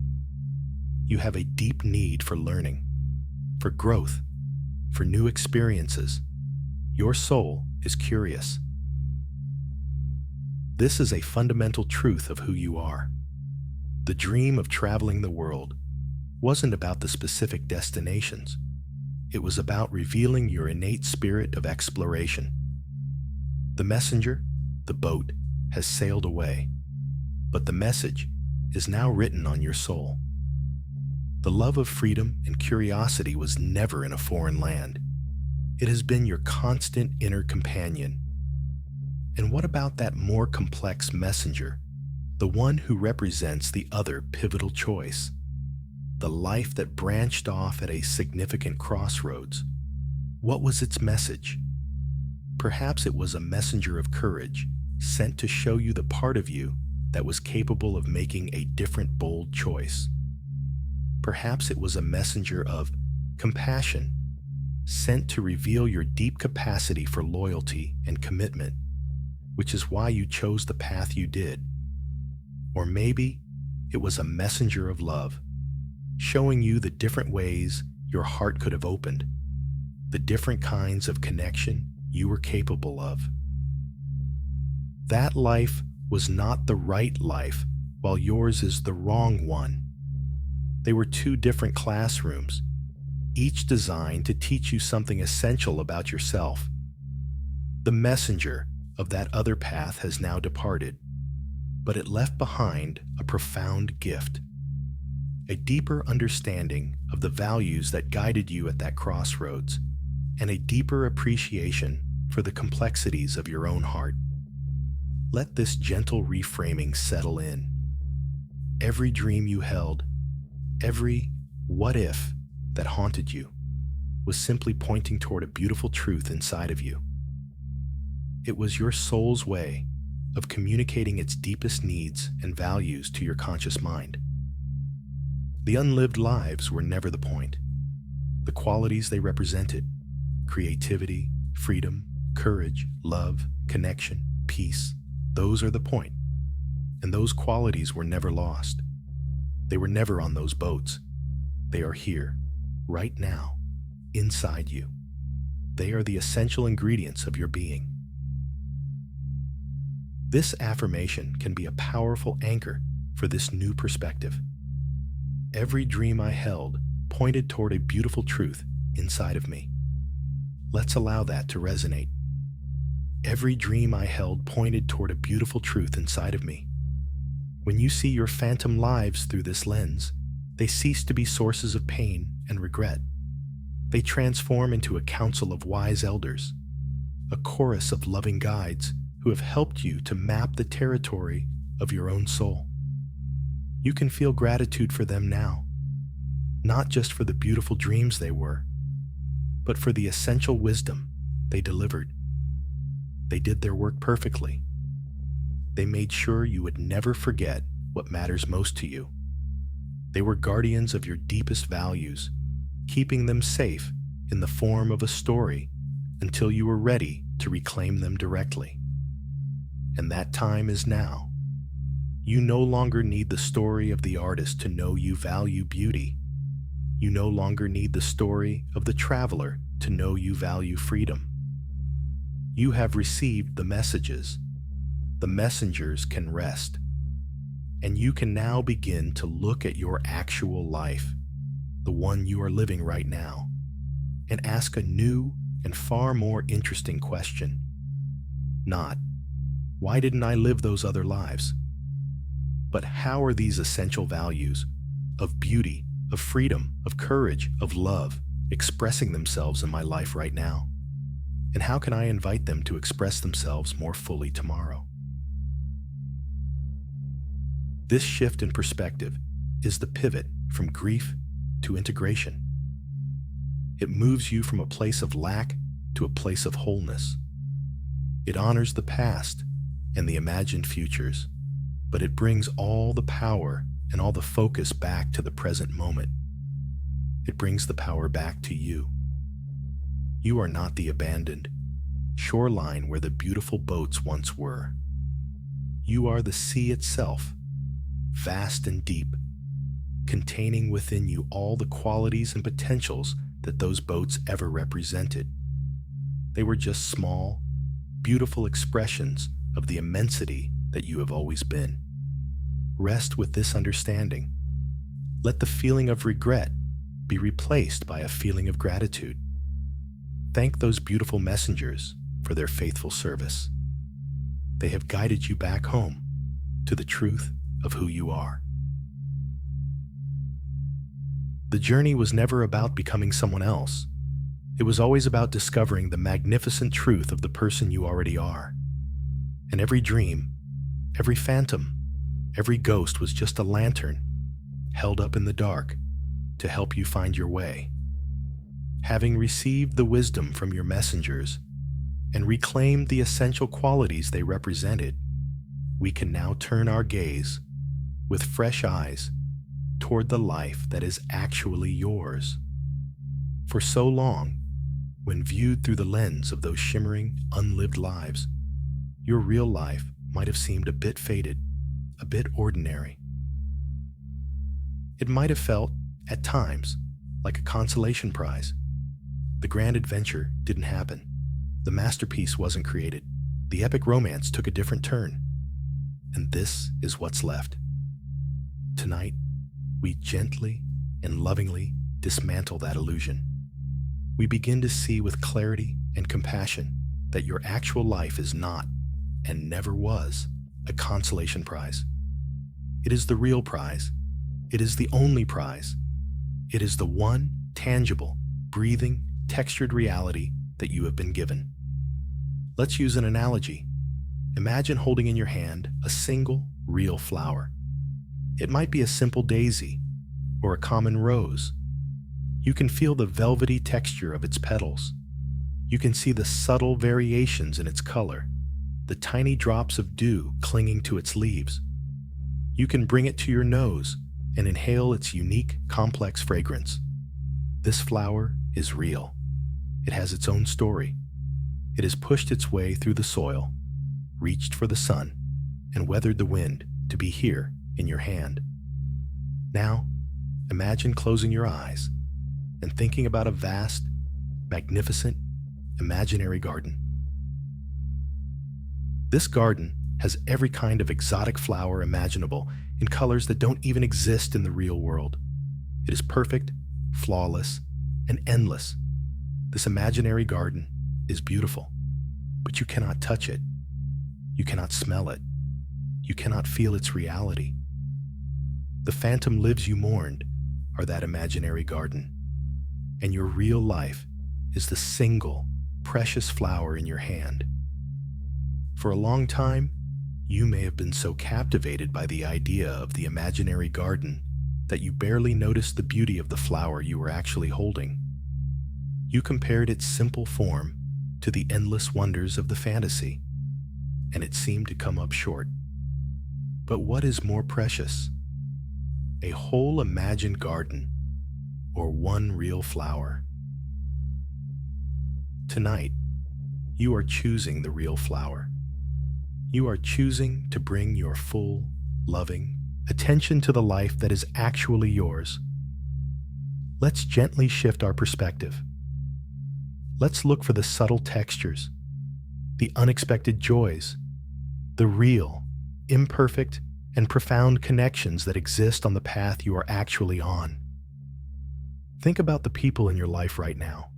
You have a deep need for learning, for growth, for new experiences. Your soul is curious. This is a fundamental truth of who you are. The dream of traveling the world wasn't about the specific destinations. It was about revealing your innate spirit of exploration. The messenger, the boat, has sailed away, but the message is now written on your soul. The love of freedom and curiosity was never in a foreign land. It has been your constant inner companion. And what about that more complex messenger, the one who represents the other pivotal choice? The life that branched off at a significant crossroads. What was its message? Perhaps it was a messenger of courage, sent to show you the part of you that was capable of making a different, bold choice. Perhaps it was a messenger of compassion, sent to reveal your deep capacity for loyalty and commitment, which is why you chose the path you did. Or maybe it was a messenger of love, showing you the different ways your heart could have opened, the different kinds of connection you were capable of. That life was not the right life, while yours is the wrong one. They were two different classrooms, each designed to teach you something essential about yourself. The messenger of that other path has now departed, but it left behind a profound gift. A deeper understanding of the values that guided you at that crossroads, and a deeper appreciation for the complexities of your own heart. Let this gentle reframing settle in. Every dream you held, every what if that haunted you, was simply pointing toward a beautiful truth inside of you. It was your soul's way of communicating its deepest needs and values to your conscious mind. The unlived lives were never the point. The qualities they represented, creativity, freedom, courage, love, connection, peace, those are the point. And those qualities were never lost. They were never on those boats. They are here, right now, inside you. They are the essential ingredients of your being. This affirmation can be a powerful anchor for this new perspective. Every dream I held pointed toward a beautiful truth inside of me. Let's allow that to resonate. Every dream I held pointed toward a beautiful truth inside of me. When you see your phantom lives through this lens, they cease to be sources of pain and regret. They transform into a council of wise elders, a chorus of loving guides who have helped you to map the territory of your own soul. You can feel gratitude for them now, not just for the beautiful dreams they were, but for the essential wisdom they delivered. They did their work perfectly. They made sure you would never forget what matters most to you. They were guardians of your deepest values, keeping them safe in the form of a story until you were ready to reclaim them directly. And that time is now. You no longer need the story of the artist to know you value beauty. You no longer need the story of the traveler to know you value freedom. You have received the messages. The messengers can rest. And you can now begin to look at your actual life, the one you are living right now, and ask a new and far more interesting question. Not, why didn't I live those other lives? But how are these essential values of beauty, of freedom, of courage, of love expressing themselves in my life right now? And how can I invite them to express themselves more fully tomorrow? This shift in perspective is the pivot from grief to integration. It moves you from a place of lack to a place of wholeness. It honors the past and the imagined futures, but it brings all the power and all the focus back to the present moment. It brings the power back to you. You are not the abandoned shoreline where the beautiful boats once were. You are the sea itself, vast and deep, containing within you all the qualities and potentials that those boats ever represented. They were just small, beautiful expressions of the immensity that you have always been. Rest with this understanding. Let the feeling of regret be replaced by a feeling of gratitude. Thank those beautiful messengers for their faithful service. They have guided you back home to the truth of who you are. The journey was never about becoming someone else. It was always about discovering the magnificent truth of the person you already are. And every dream, every phantom, every ghost was just a lantern held up in the dark to help you find your way. Having received the wisdom from your messengers and reclaimed the essential qualities they represented, we can now turn our gaze with fresh eyes toward the life that is actually yours. For so long, when viewed through the lens of those shimmering, unlived lives, your real life might have seemed a bit faded, a bit ordinary. It might have felt, at times, like a consolation prize. The grand adventure didn't happen. The masterpiece wasn't created. The epic romance took a different turn. And this is what's left. Tonight, we gently and lovingly dismantle that illusion. We begin to see with clarity and compassion that your actual life is not, and never was, a consolation prize. It is the real prize. It is the only prize. It is the one tangible, breathing, textured reality that you have been given. Let's use an analogy. Imagine holding in your hand a single, real flower. It might be a simple daisy or a common rose. You can feel the velvety texture of its petals. You can see the subtle variations in its color, the tiny drops of dew clinging to its leaves. You can bring it to your nose and inhale its unique, complex fragrance. This flower is real. It has its own story. It has pushed its way through the soil, reached for the sun, and weathered the wind to be here in your hand. Now, imagine closing your eyes and thinking about a vast, magnificent, imaginary garden. This garden has every kind of exotic flower imaginable in colors that don't even exist in the real world. It is perfect, flawless, and endless. This imaginary garden is beautiful, but you cannot touch it. You cannot smell it. You cannot feel its reality. The phantom lives you mourned are that imaginary garden, and your real life is the single, precious flower in your hand. For a long time, you may have been so captivated by the idea of the imaginary garden that you barely noticed the beauty of the flower you were actually holding. You compared its simple form to the endless wonders of the fantasy, and it seemed to come up short. But what is more precious? A whole imagined garden, or one real flower? Tonight, you are choosing the real flower. You are choosing to bring your full, loving attention to the life that is actually yours. Let's gently shift our perspective. Let's look for the subtle textures, the unexpected joys, the real, imperfect, and profound connections that exist on the path you are actually on. Think about the people in your life right now.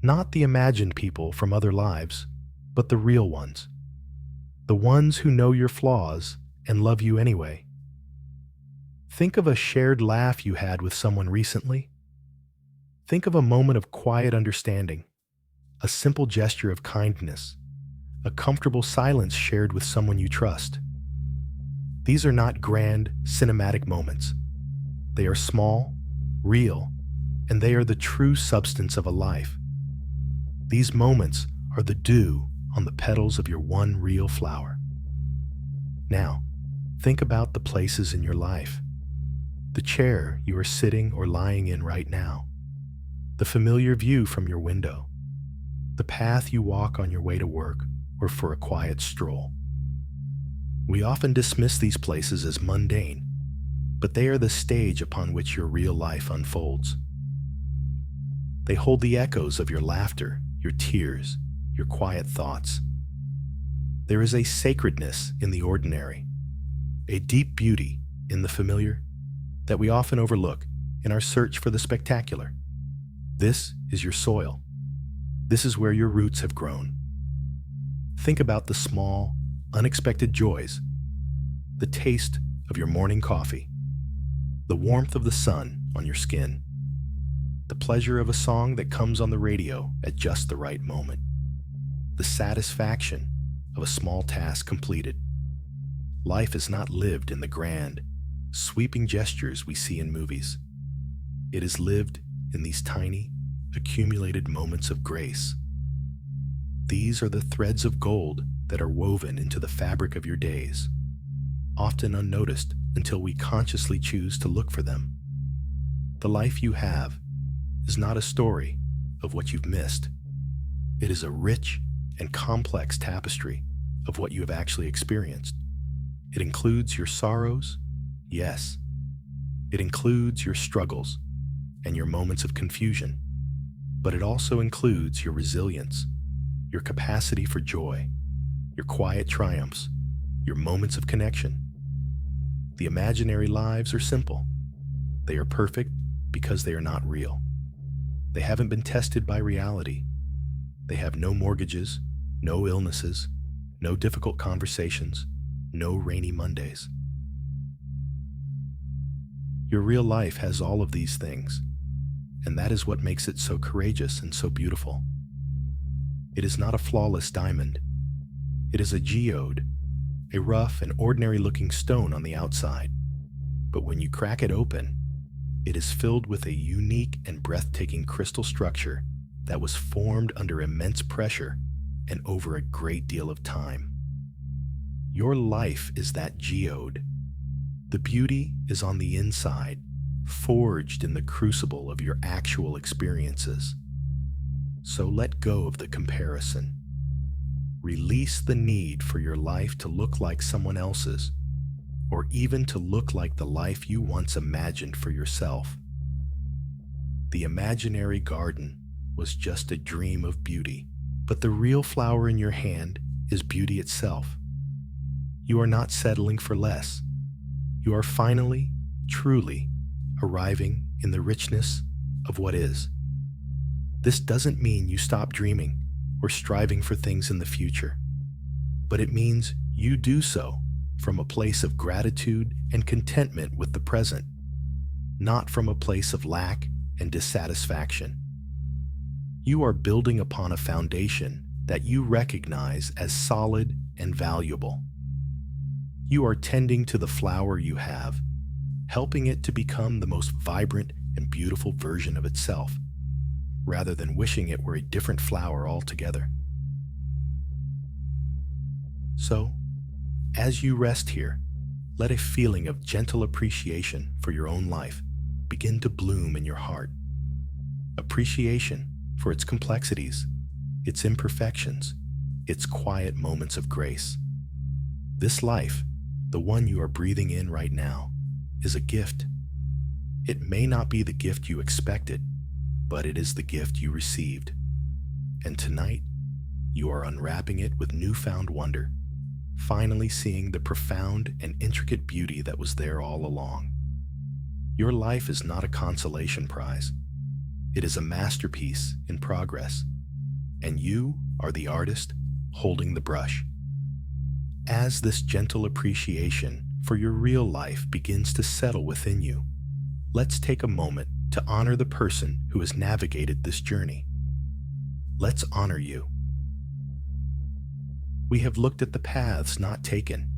Not the imagined people from other lives, but the real ones. The ones who know your flaws and love you anyway. Think of a shared laugh you had with someone recently. Think of a moment of quiet understanding, a simple gesture of kindness, a comfortable silence shared with someone you trust. These are not grand, cinematic moments. They are small, real, and they are the true substance of a life. These moments are the dew on the petals of your one real flower. Now, think about the places in your life. The chair you are sitting or lying in right now. The familiar view from your window. The path you walk on your way to work or for a quiet stroll. We often dismiss these places as mundane, but they are the stage upon which your real life unfolds. They hold the echoes of your laughter, your tears, your quiet thoughts. There is a sacredness in the ordinary, a deep beauty in the familiar that we often overlook in our search for the spectacular. This is your soil. This is where your roots have grown. Think about the small, unexpected joys, the taste of your morning coffee, the warmth of the sun on your skin, the pleasure of a song that comes on the radio at just the right moment, the satisfaction of a small task completed. Life is not lived in the grand, sweeping gestures we see in movies. It is lived in these tiny, accumulated moments of grace. These are the threads of gold that are woven into the fabric of your days, often unnoticed until we consciously choose to look for them. The life you have is not a story of what you've missed. It is a rich and complex tapestry of what you have actually experienced. It includes your sorrows, yes. It includes your struggles and your moments of confusion, but it also includes your resilience, your capacity for joy, your quiet triumphs, your moments of connection. The imaginary lives are simple. They are perfect because they are not real. They haven't been tested by reality. They have no mortgages, no illnesses, no difficult conversations, no rainy Mondays. Your real life has all of these things, and that is what makes it so courageous and so beautiful. It is not a flawless diamond. It is a geode, a rough and ordinary-looking stone on the outside. But when you crack it open, it is filled with a unique and breathtaking crystal structure that was formed under immense pressure and over a great deal of time. Your life is that geode. The beauty is on the inside, forged in the crucible of your actual experiences. So let go of the comparison. Release the need for your life to look like someone else's, or even to look like the life you once imagined for yourself. The imaginary garden was just a dream of beauty, but the real flower in your hand is beauty itself. You are not settling for less. You are finally, truly, arriving in the richness of what is. This doesn't mean you stop dreaming or striving for things in the future, but it means you do so from a place of gratitude and contentment with the present, not from a place of lack and dissatisfaction. You are building upon a foundation that you recognize as solid and valuable. You are tending to the flower you have, helping it to become the most vibrant and beautiful version of itself, rather than wishing it were a different flower altogether. So, as you rest here, let a feeling of gentle appreciation for your own life begin to bloom in your heart. Appreciation for its complexities, its imperfections, its quiet moments of grace. This life, the one you are breathing in right now, is a gift. It may not be the gift you expected, but it is the gift you received. And tonight, you are unwrapping it with newfound wonder, finally seeing the profound and intricate beauty that was there all along. Your life is not a consolation prize. It is a masterpiece in progress, and you are the artist holding the brush. As this gentle appreciation for your real life begins to settle within you, let's take a moment to honor the person who has navigated this journey. Let's honor you. We have looked at the paths not taken,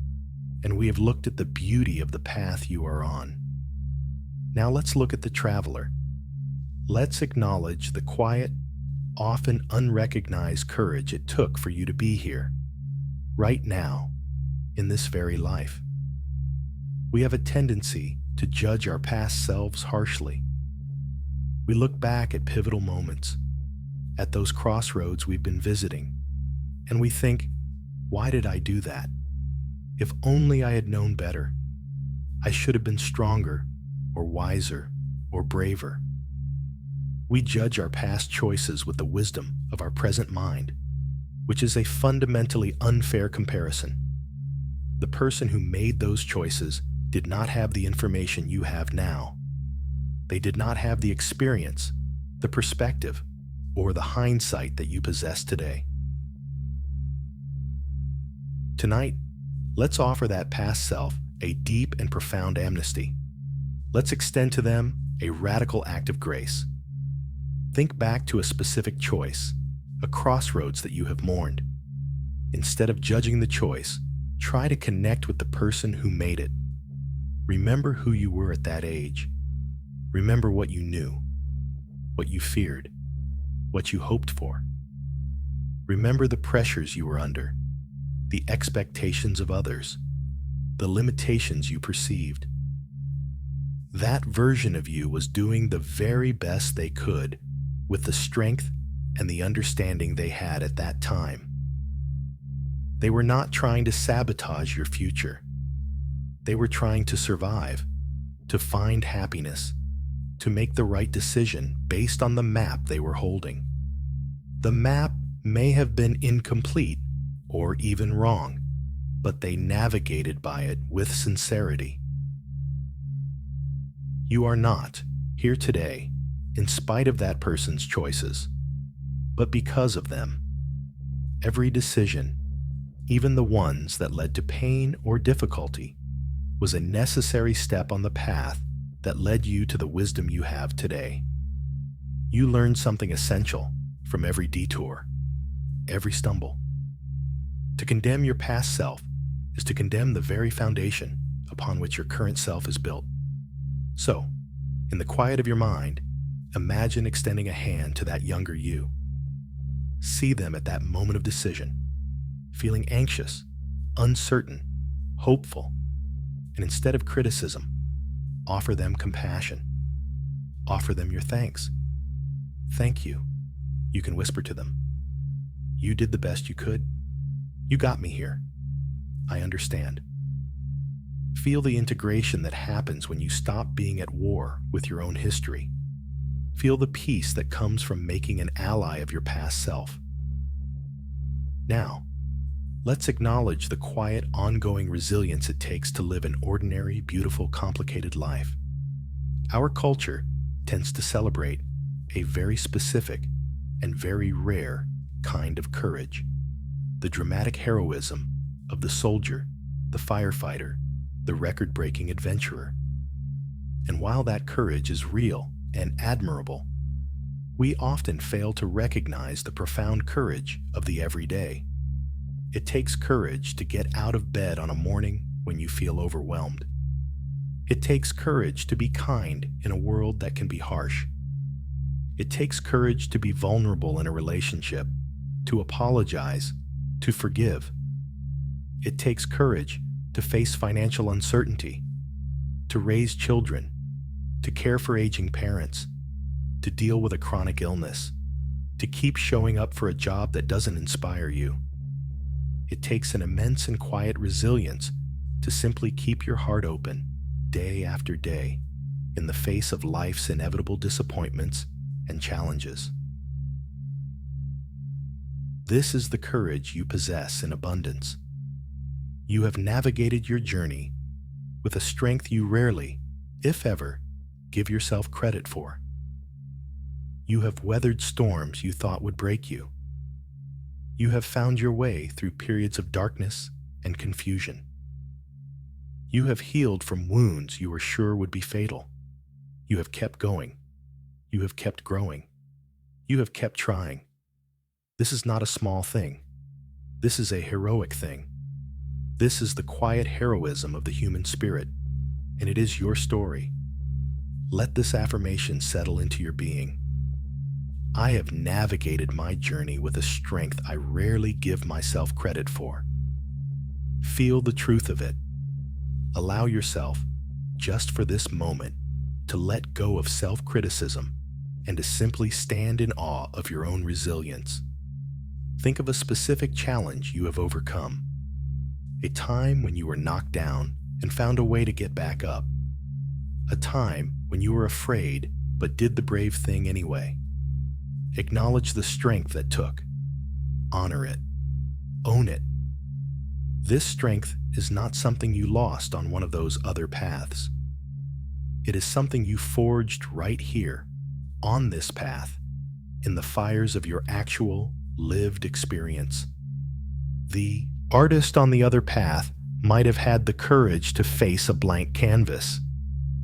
and we have looked at the beauty of the path you are on. Now let's look at the traveler. Let's acknowledge the quiet, often unrecognized courage it took for you to be here, right now, in this very life. We have a tendency to judge our past selves harshly. We look back at pivotal moments, at those crossroads we've been visiting, and we think, why did I do that? If only I had known better. I should have been stronger, or wiser, or braver. We judge our past choices with the wisdom of our present mind, which is a fundamentally unfair comparison. The person who made those choices did not have the information you have now. They did not have the experience, the perspective, or the hindsight that you possess today. Tonight, let's offer that past self a deep and profound amnesty. Let's extend to them a radical act of grace. Think back to a specific choice, a crossroads that you have mourned. Instead of judging the choice, try to connect with the person who made it. Remember who you were at that age. Remember what you knew, what you feared, what you hoped for. Remember the pressures you were under, the expectations of others, the limitations you perceived. That version of you was doing the very best they could with the strength and the understanding they had at that time. They were not trying to sabotage your future. They were trying to survive, to find happiness, to make the right decision based on the map they were holding. The map may have been incomplete or even wrong, but they navigated by it with sincerity. You are not here today in spite of that person's choices, but because of them. Every decision, even the ones that led to pain or difficulty, was a necessary step on the path that led you to the wisdom you have today. You learned something essential from every detour, every stumble. To condemn your past self is to condemn the very foundation upon which your current self is built. So, in the quiet of your mind, imagine extending a hand to that younger you. See them at that moment of decision, feeling anxious, uncertain, hopeful, and instead of criticism, offer them compassion. Offer them your thanks. Thank you. You can whisper to them. You did the best you could. You got me here. I understand. Feel the integration that happens when you stop being at war with your own history. Feel the peace that comes from making an ally of your past self. Now, let's acknowledge the quiet, ongoing resilience it takes to live an ordinary, beautiful, complicated life. Our culture tends to celebrate a very specific and very rare kind of courage, the dramatic heroism of the soldier, the firefighter, the record-breaking adventurer. And while that courage is real and admirable, we often fail to recognize the profound courage of the everyday. It takes courage to get out of bed on a morning when you feel overwhelmed. It takes courage to be kind in a world that can be harsh. It takes courage to be vulnerable in a relationship, to apologize, to forgive. It takes courage to face financial uncertainty, to raise children, to care for aging parents, to deal with a chronic illness, to keep showing up for a job that doesn't inspire you. It takes an immense and quiet resilience to simply keep your heart open day after day in the face of life's inevitable disappointments and challenges. This is the courage you possess in abundance. You have navigated your journey with a strength you rarely, if ever, give yourself credit for. You have weathered storms you thought would break you. You have found your way through periods of darkness and confusion. You have healed from wounds you were sure would be fatal. You have kept going. You have kept growing. You have kept trying. This is not a small thing. This is a heroic thing. This is the quiet heroism of the human spirit, and it is your story. Let this affirmation settle into your being. I have navigated my journey with a strength I rarely give myself credit for. Feel the truth of it. Allow yourself, just for this moment, to let go of self-criticism and to simply stand in awe of your own resilience. Think of a specific challenge you have overcome, a time when you were knocked down and found a way to get back up, a time when you were afraid but did the brave thing anyway. Acknowledge the strength that took. Honor it. Own it. This strength is not something you lost on one of those other paths. It is something you forged right here, on this path, in the fires of your actual, lived experience. The artist on the other path might have had the courage to face a blank canvas,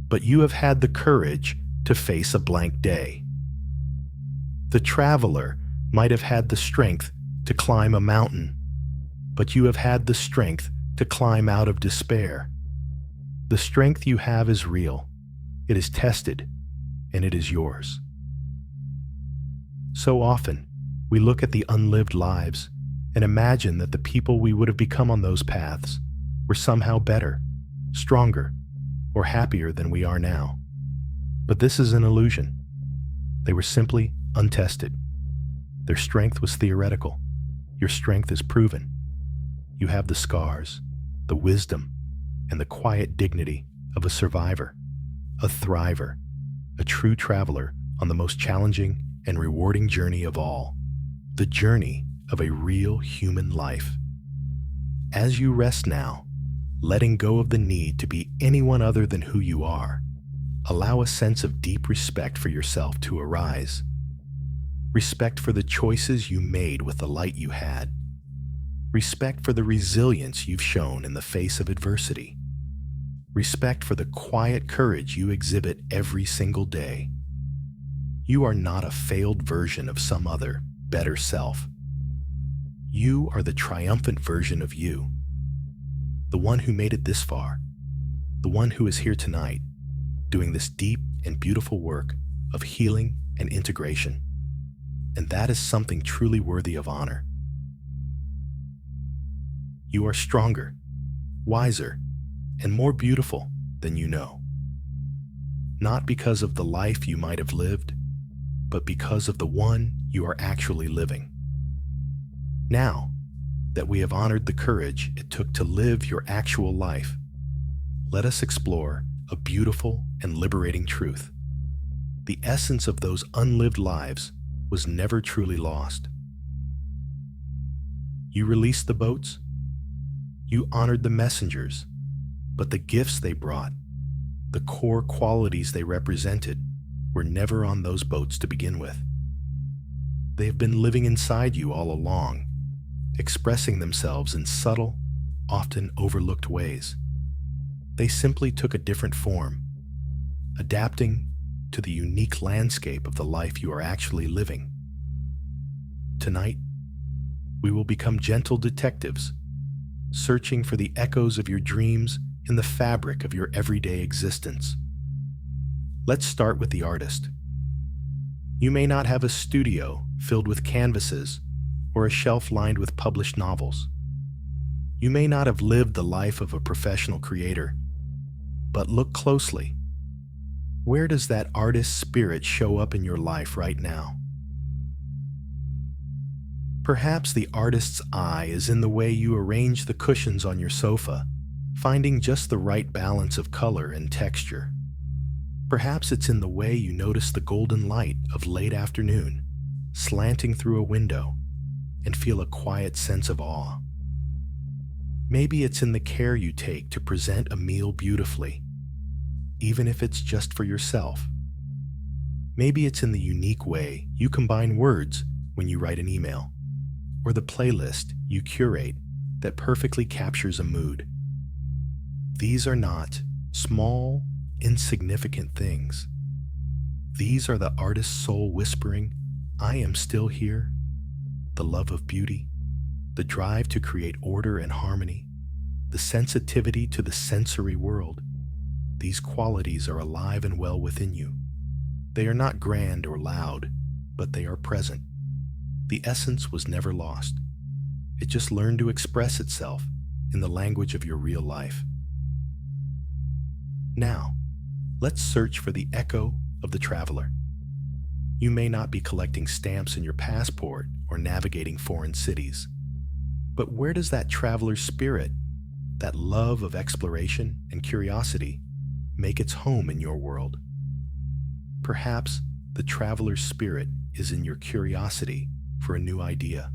but you have had the courage to face a blank day. The traveler might have had the strength to climb a mountain, but you have had the strength to climb out of despair. The strength you have is real, it is tested, and it is yours. So often, we look at the unlived lives and imagine that the people we would have become on those paths were somehow better, stronger, or happier than we are now. But this is an illusion. They were simply untested. Their strength was theoretical. Your strength is proven. You have the scars, the wisdom, and the quiet dignity of a survivor, a thriver, a true traveler on the most challenging and rewarding journey of all, the journey of a real human life. As you rest now, letting go of the need to be anyone other than who you are, allow a sense of deep respect for yourself to arise. Respect for the choices you made with the light you had. Respect for the resilience you've shown in the face of adversity. Respect for the quiet courage you exhibit every single day. You are not a failed version of some other, better self. You are the triumphant version of you, the one who made it this far, the one who is here tonight, doing this deep and beautiful work of healing and integration. And that is something truly worthy of honor. You are stronger, wiser, and more beautiful than you know. Not because of the life you might have lived, but because of the one you are actually living. Now that we have honored the courage it took to live your actual life, let us explore a beautiful and liberating truth. The essence of those unlived lives was never truly lost. You released the boats, you honored the messengers, but the gifts they brought, the core qualities they represented, were never on those boats to begin with. They have been living inside you all along, expressing themselves in subtle, often overlooked ways. They simply took a different form, adapting to the unique landscape of the life you are actually living. Tonight, we will become gentle detectives, searching for the echoes of your dreams in the fabric of your everyday existence. Let's start with the artist. You may not have a studio filled with canvases or a shelf lined with published novels. You may not have lived the life of a professional creator, but look closely. Where does that artist's spirit show up in your life right now? Perhaps the artist's eye is in the way you arrange the cushions on your sofa, finding just the right balance of color and texture. Perhaps it's in the way you notice the golden light of late afternoon, slanting through a window, and feel a quiet sense of awe. Maybe it's in the care you take to present a meal beautifully, even if it's just for yourself. Maybe it's in the unique way you combine words when you write an email, or the playlist you curate that perfectly captures a mood. These are not small, insignificant things. These are the artist's soul whispering, "I am still here," the love of beauty, the drive to create order and harmony, the sensitivity to the sensory world. These qualities are alive and well within you. They are not grand or loud, but they are present. The essence was never lost. It just learned to express itself in the language of your real life. Now, let's search for the echo of the traveler. You may not be collecting stamps in your passport or navigating foreign cities, but where does that traveler's spirit, that love of exploration and curiosity, make its home in your world? Perhaps the traveler's spirit is in your curiosity for a new idea,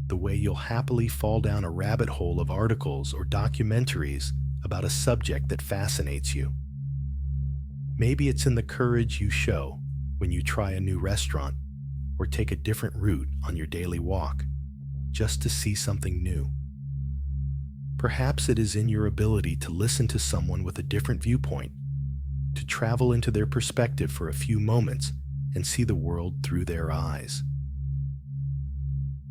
the way you'll happily fall down a rabbit hole of articles or documentaries about a subject that fascinates you. Maybe it's in the courage you show when you try a new restaurant or take a different route on your daily walk, just to see something new. Perhaps it is in your ability to listen to someone with a different viewpoint, to travel into their perspective for a few moments and see the world through their eyes.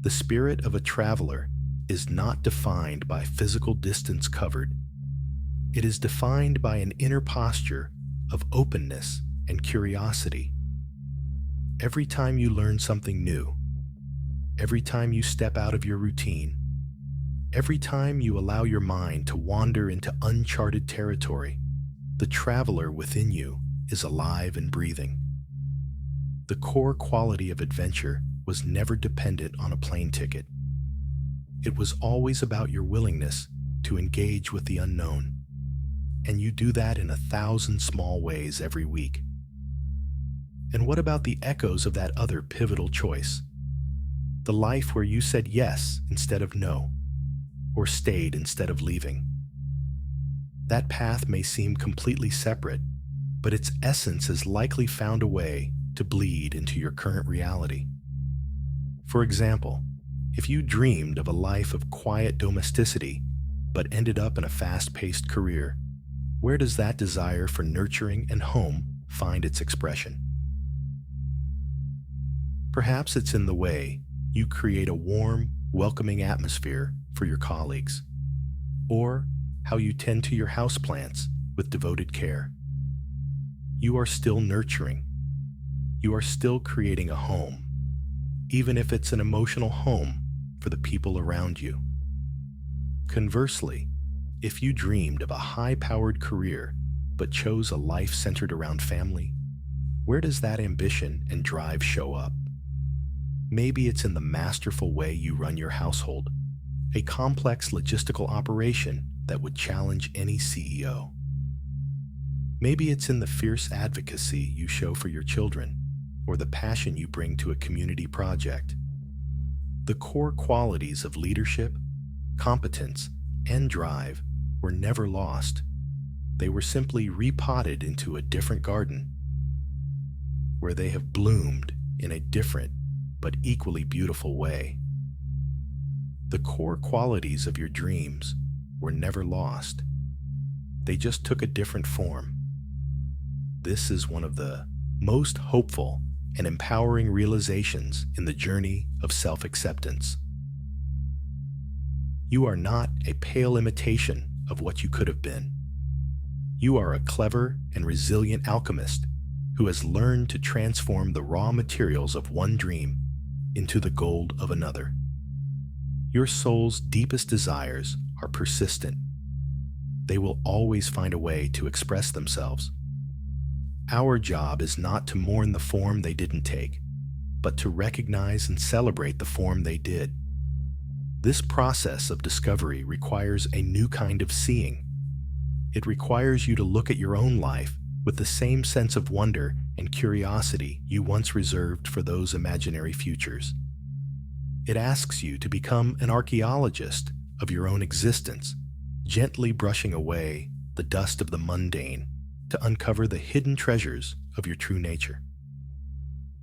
The spirit of a traveler is not defined by physical distance covered. It is defined by an inner posture of openness and curiosity. Every time you learn something new, every time you step out of your routine, every time you allow your mind to wander into uncharted territory, the traveler within you is alive and breathing. The core quality of adventure was never dependent on a plane ticket. It was always about your willingness to engage with the unknown, and you do that in 1,000 small ways every week. And what about the echoes of that other pivotal choice? The life where you said yes instead of no, or stayed instead of leaving. That path may seem completely separate, but its essence has likely found a way to bleed into your current reality. For example, if you dreamed of a life of quiet domesticity, but ended up in a fast-paced career, where does that desire for nurturing and home find its expression? Perhaps it's in the way you create a warm, welcoming atmosphere for your colleagues, or how you tend to your houseplants with devoted care. You are still nurturing. You are still creating a home, even if it's an emotional home for the people around you. Conversely, if you dreamed of a high-powered career but chose a life centered around family, where does that ambition and drive show up? Maybe it's in the masterful way you run your household, a complex logistical operation that would challenge any CEO. Maybe it's in the fierce advocacy you show for your children, or the passion you bring to a community project. The core qualities of leadership, competence, and drive were never lost. They were simply repotted into a different garden, where they have bloomed in a different but equally beautiful way. The core qualities of your dreams were never lost. They just took a different form. This is one of the most hopeful and empowering realizations in the journey of self-acceptance. You are not a pale imitation of what you could have been. You are a clever and resilient alchemist who has learned to transform the raw materials of one dream into the gold of another. Your soul's deepest desires are persistent. They will always find a way to express themselves. Our job is not to mourn the form they didn't take, but to recognize and celebrate the form they did. This process of discovery requires a new kind of seeing. It requires you to look at your own life with the same sense of wonder and curiosity you once reserved for those imaginary futures. It asks you to become an archaeologist of your own existence, gently brushing away the dust of the mundane to uncover the hidden treasures of your true nature.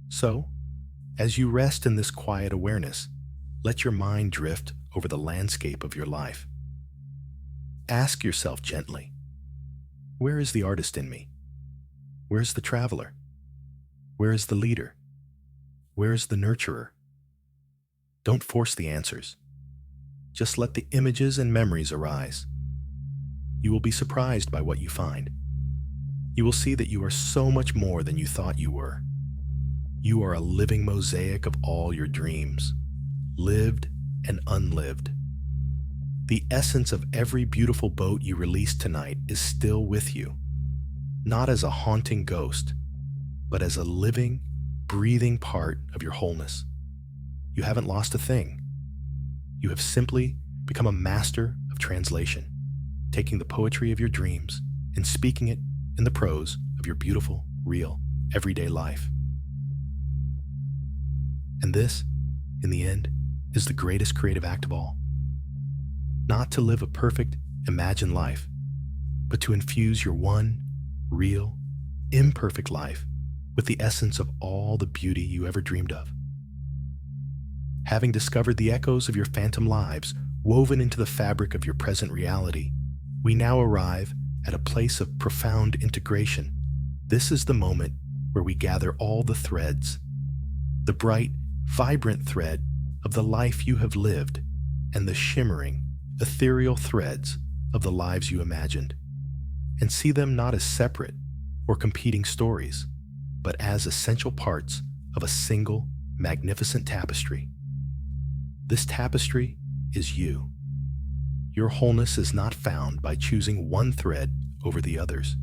So, as you rest in this quiet awareness, Let your mind drift over the landscape of your life. Ask yourself gently, where is the artist in me? Where is the traveler? Where is the leader? Where is the nurturer? Don't force the answers. Just let the images and memories arise. You will be surprised by what you find. You will see that you are so much more than you thought you were. You are a living mosaic of all your dreams, lived and unlived. The essence of every beautiful boat you released tonight is still with you, not as a haunting ghost, but as a living, breathing part of your wholeness. You haven't lost a thing. You have simply become a master of translation, taking the poetry of your dreams and speaking it in the prose of your beautiful, real, everyday life. And this, in the end, is the greatest creative act of all. Not to live a perfect, imagined life, but to infuse your one, real, imperfect life with the essence of all the beauty you ever dreamed of. Having discovered the echoes of your phantom lives woven into the fabric of your present reality, we now arrive at a place of profound integration. This is the moment where we gather all the threads, the bright, vibrant thread of the life you have lived and the shimmering, ethereal threads of the lives you imagined, and see them not as separate or competing stories, but as essential parts of a single, magnificent tapestry. This tapestry is you. Your wholeness is not found by choosing one thread over the others,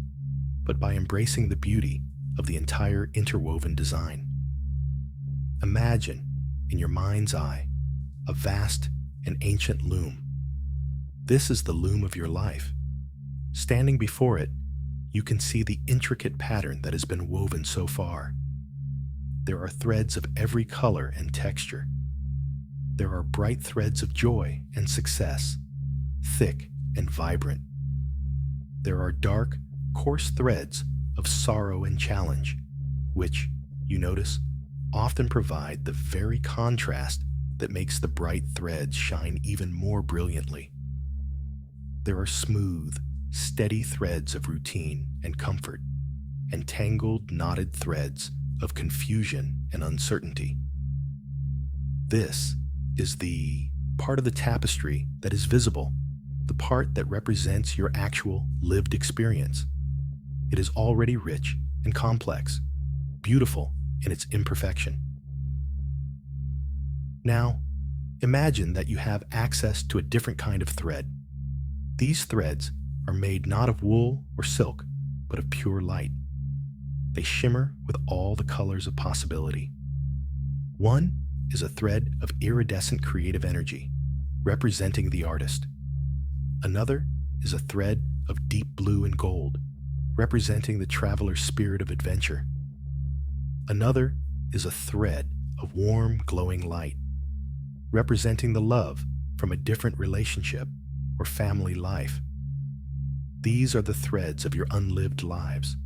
but by embracing the beauty of the entire interwoven design. Imagine, in your mind's eye, a vast and ancient loom. This is the loom of your life. Standing before it, you can see the intricate pattern that has been woven so far. There are threads of every color and texture. There are bright threads of joy and success, thick and vibrant. There are dark, coarse threads of sorrow and challenge, which, you notice, often provide the very contrast that makes the bright threads shine even more brilliantly. There are smooth, steady threads of routine and comfort, and tangled, knotted threads of confusion and uncertainty. This is the part of the tapestry that is visible, the part that represents your actual lived experience. It is already rich and complex, beautiful in its imperfection. Now, imagine that you have access to a different kind of thread. These threads are made not of wool or silk, but of pure light. They shimmer with all the colors of possibility. One is a thread of iridescent creative energy, representing the artist. Another is a thread of deep blue and gold, representing the traveler's spirit of adventure. Another is a thread of warm, glowing light, representing the love from a different relationship or family life. These are the threads of your unlived lives.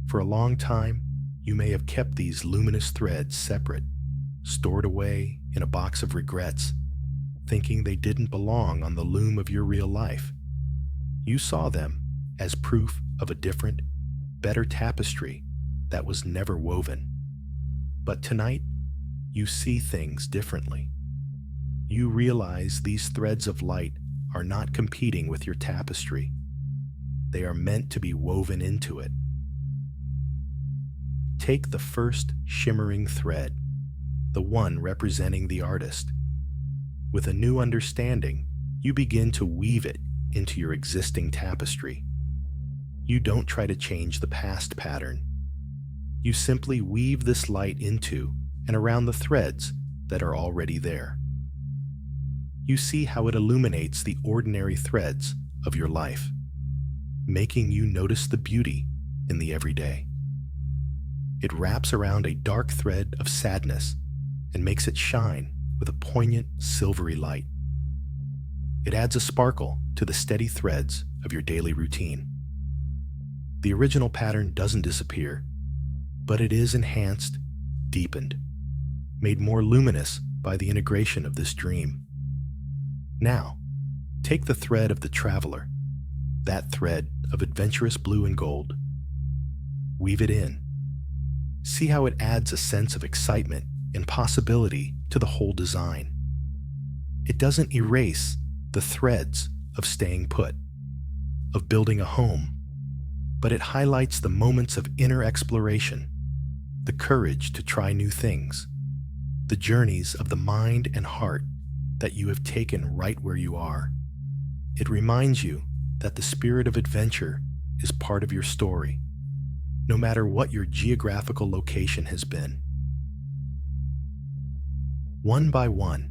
For a long time, you may have kept these luminous threads separate, stored away in a box of regrets, thinking they didn't belong on the loom of your real life. You saw them as proof of a different, better tapestry that was never woven. But tonight, you see things differently. You realize these threads of light are not competing with your tapestry. They are meant to be woven into it. Take the first shimmering thread, the one representing the artist. With a new understanding, you begin to weave it into your existing tapestry. You don't try to change the past pattern. You simply weave this light into and around the threads that are already there. You see how it illuminates the ordinary threads of your life, making you notice the beauty in the everyday. It wraps around a dark thread of sadness and makes it shine with a poignant silvery light. It adds a sparkle to the steady threads of your daily routine. The original pattern doesn't disappear, but it is enhanced, deepened, made more luminous by the integration of this dream. Now, take the thread of the traveler, that thread of adventurous blue and gold. Weave it in. See how it adds a sense of excitement and possibility to the whole design. It doesn't erase the threads of staying put, of building a home, but it highlights the moments of inner exploration, the courage to try new things, the journeys of the mind and heart that you have taken right where you are. It reminds you that the spirit of adventure is part of your story, no matter what your geographical location has been. One by one,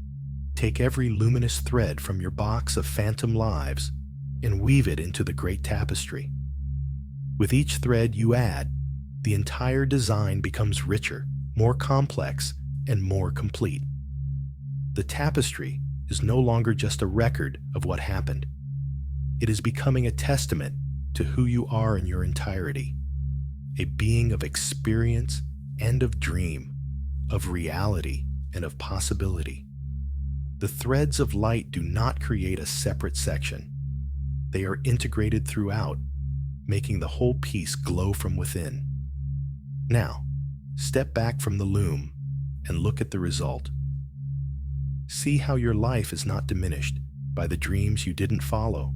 take every luminous thread from your box of phantom lives and weave it into the great tapestry. With each thread you add, the entire design becomes richer, more complex, and more complete. The tapestry is no longer just a record of what happened. It is becoming a testament to who you are in your entirety, a being of experience and of dream, of reality and of possibility. The threads of light do not create a separate section. They are integrated throughout, making the whole piece glow from within. Now, step back from the loom and look at the result. See how your life is not diminished by the dreams you didn't follow,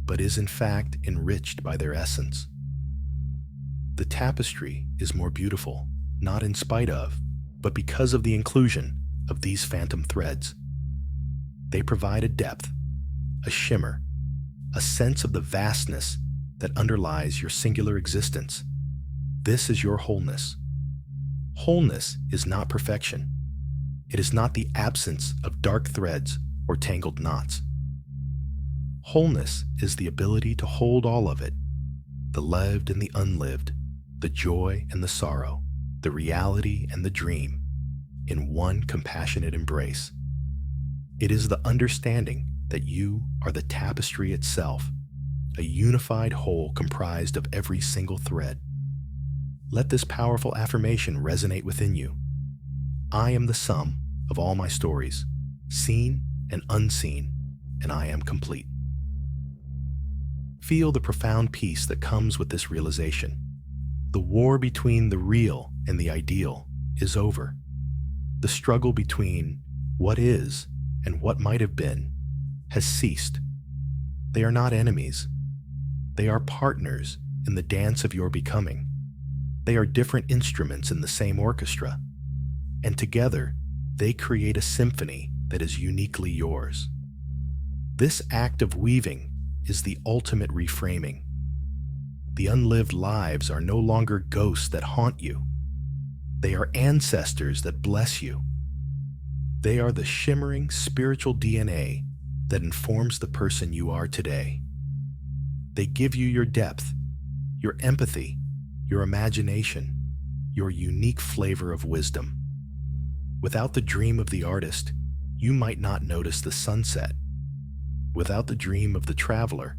but is in fact enriched by their essence. The tapestry is more beautiful, not in spite of, but because of the inclusion of these phantom threads. They provide a depth, a shimmer, a sense of the vastness that underlies your singular existence. This is your wholeness. Wholeness is not perfection. It is not the absence of dark threads or tangled knots. Wholeness is the ability to hold all of it, the lived and the unlived, the joy and the sorrow, the reality and the dream, in one compassionate embrace. It is the understanding that you are the tapestry itself, a unified whole comprised of every single thread. Let this powerful affirmation resonate within you. I am the sum of all my stories, seen and unseen, and I am complete. Feel the profound peace that comes with this realization. The war between the real and the ideal is over. The struggle between what is and what might have been has ceased. They are not enemies. They are partners in the dance of your becoming. They are different instruments in the same orchestra, and together they create a symphony that is uniquely yours. This act of weaving is the ultimate reframing. The unlived lives are no longer ghosts that haunt you. They are ancestors that bless you. They are the shimmering spiritual DNA that informs the person you are today. They give you your depth, your empathy, your imagination, your unique flavor of wisdom. Without the dream of the artist, you might not notice the sunset. Without the dream of the traveler,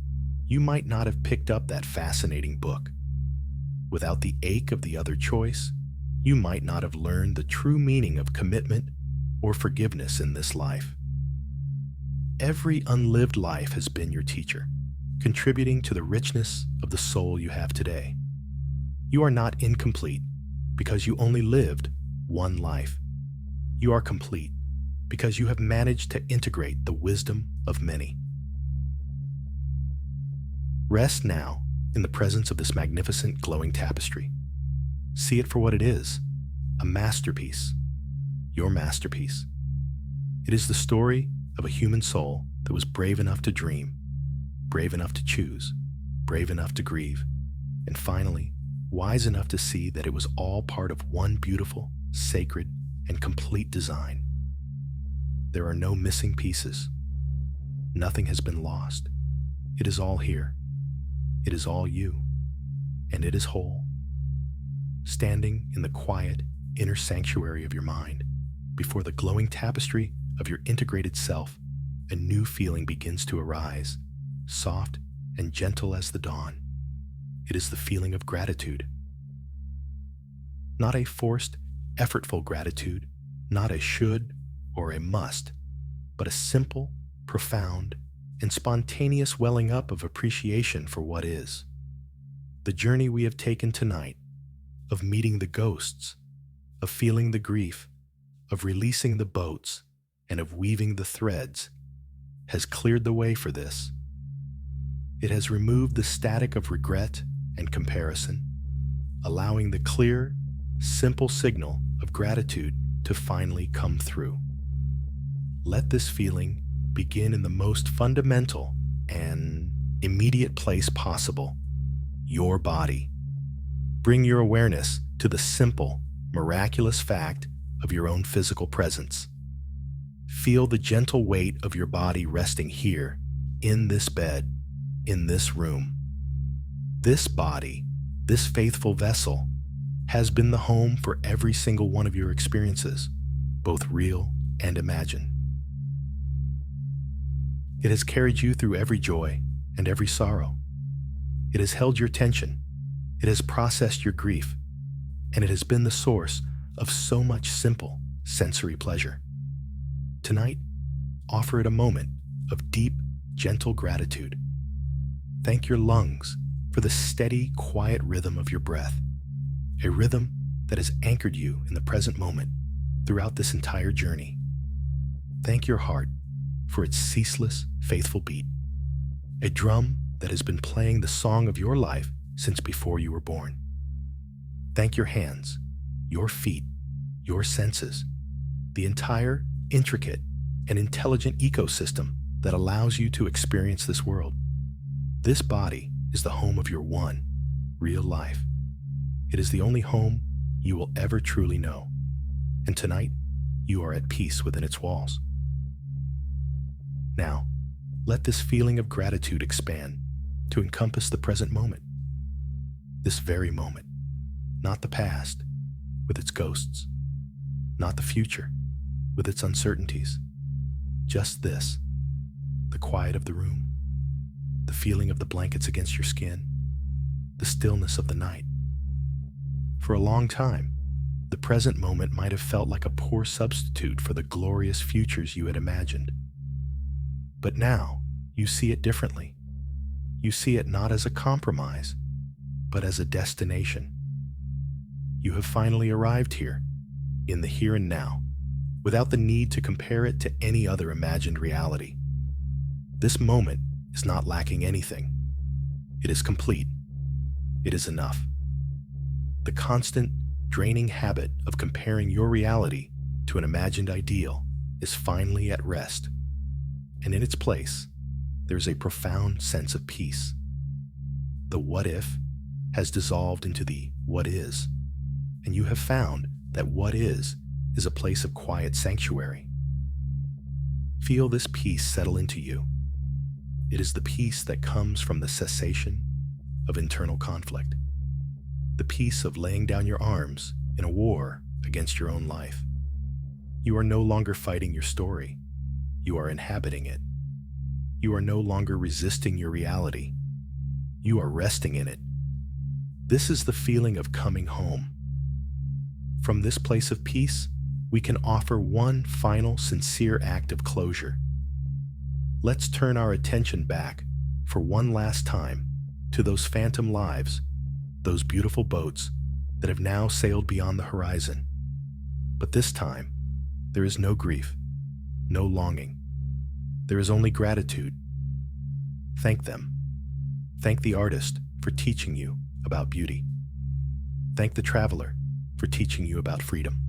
you might not have picked up that fascinating book. Without the ache of the other choice, you might not have learned the true meaning of commitment or forgiveness in this life. Every unlived life has been your teacher, contributing to the richness of the soul you have today. You are not incomplete because you only lived one life. You are complete because you have managed to integrate the wisdom of many. Rest now in the presence of this magnificent glowing tapestry. See it for what it is, a masterpiece, your masterpiece. It is the story of a human soul that was brave enough to dream, brave enough to choose, brave enough to grieve, and finally, wise enough to see that it was all part of one beautiful, sacred, and complete design. There are no missing pieces. Nothing has been lost. It is all here. It is all you, and it is whole. Standing in the quiet, inner sanctuary of your mind, before the glowing tapestry of your integrated self, a new feeling begins to arise, soft and gentle as the dawn. It is the feeling of gratitude. Not a forced, effortful gratitude, not a should or a must, but a simple, profound, and spontaneous welling up of appreciation for what is. The journey we have taken tonight, of meeting the ghosts, of feeling the grief, of releasing the boats, and of weaving the threads, has cleared the way for this. It has removed the static of regret and comparison, allowing the clear, simple signal of gratitude to finally come through. Let this feeling begin in the most fundamental and immediate place possible, your body. Bring your awareness to the simple, miraculous fact of your own physical presence. Feel the gentle weight of your body resting here, in this bed, in this room. This body, this faithful vessel, has been the home for every single one of your experiences, both real and imagined. It has carried you through every joy and every sorrow. It has held your tension. It has processed your grief, and it has been the source of so much simple sensory pleasure. Tonight, offer it a moment of deep, gentle gratitude. Thank your lungs for the steady, quiet rhythm of your breath, a rhythm that has anchored you in the present moment throughout this entire journey. Thank your heart for its ceaseless, faithful beat, a drum that has been playing the song of your life since before you were born. Thank your hands, your feet, your senses, the entire intricate and intelligent ecosystem that allows you to experience this world. This body is the home of your one, real life. It is the only home you will ever truly know. And tonight, you are at peace within its walls. Now, let this feeling of gratitude expand to encompass the present moment. This very moment, not the past with its ghosts, not the future with its uncertainties, just this, the quiet of the room, the feeling of the blankets against your skin, the stillness of the night. For a long time, the present moment might have felt like a poor substitute for the glorious futures you had imagined. But now, you see it differently. You see it not as a compromise, but as a destination. You have finally arrived here, in the here and now, without the need to compare it to any other imagined reality. This moment is not lacking anything. It is complete. It is enough. The constant, draining habit of comparing your reality to an imagined ideal is finally at rest, and in its place, there is a profound sense of peace. The what if has dissolved into the what is, and you have found that what is a place of quiet sanctuary. Feel this peace settle into you. It is the peace that comes from the cessation of internal conflict, the peace of laying down your arms in a war against your own life. You are no longer fighting your story. You are inhabiting it. You are no longer resisting your reality. You are resting in it. This is the feeling of coming home. From this place of peace, we can offer one final, sincere act of closure. Let's turn our attention back, for one last time, to those phantom lives, those beautiful boats that have now sailed beyond the horizon. But this time, there is no grief, no longing. There is only gratitude. Thank them. Thank the artist for teaching you about beauty. Thank the traveler for teaching you about freedom.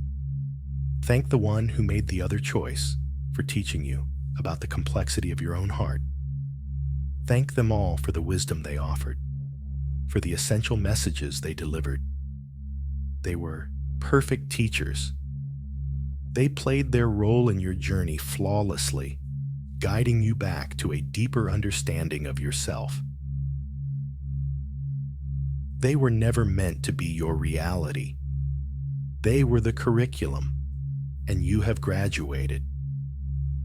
Thank the one who made the other choice for teaching you about the complexity of your own heart. Thank them all for the wisdom they offered, for the essential messages they delivered. They were perfect teachers. They played their role in your journey flawlessly, guiding you back to a deeper understanding of yourself. They were never meant to be your reality. They were the curriculum, and you have graduated.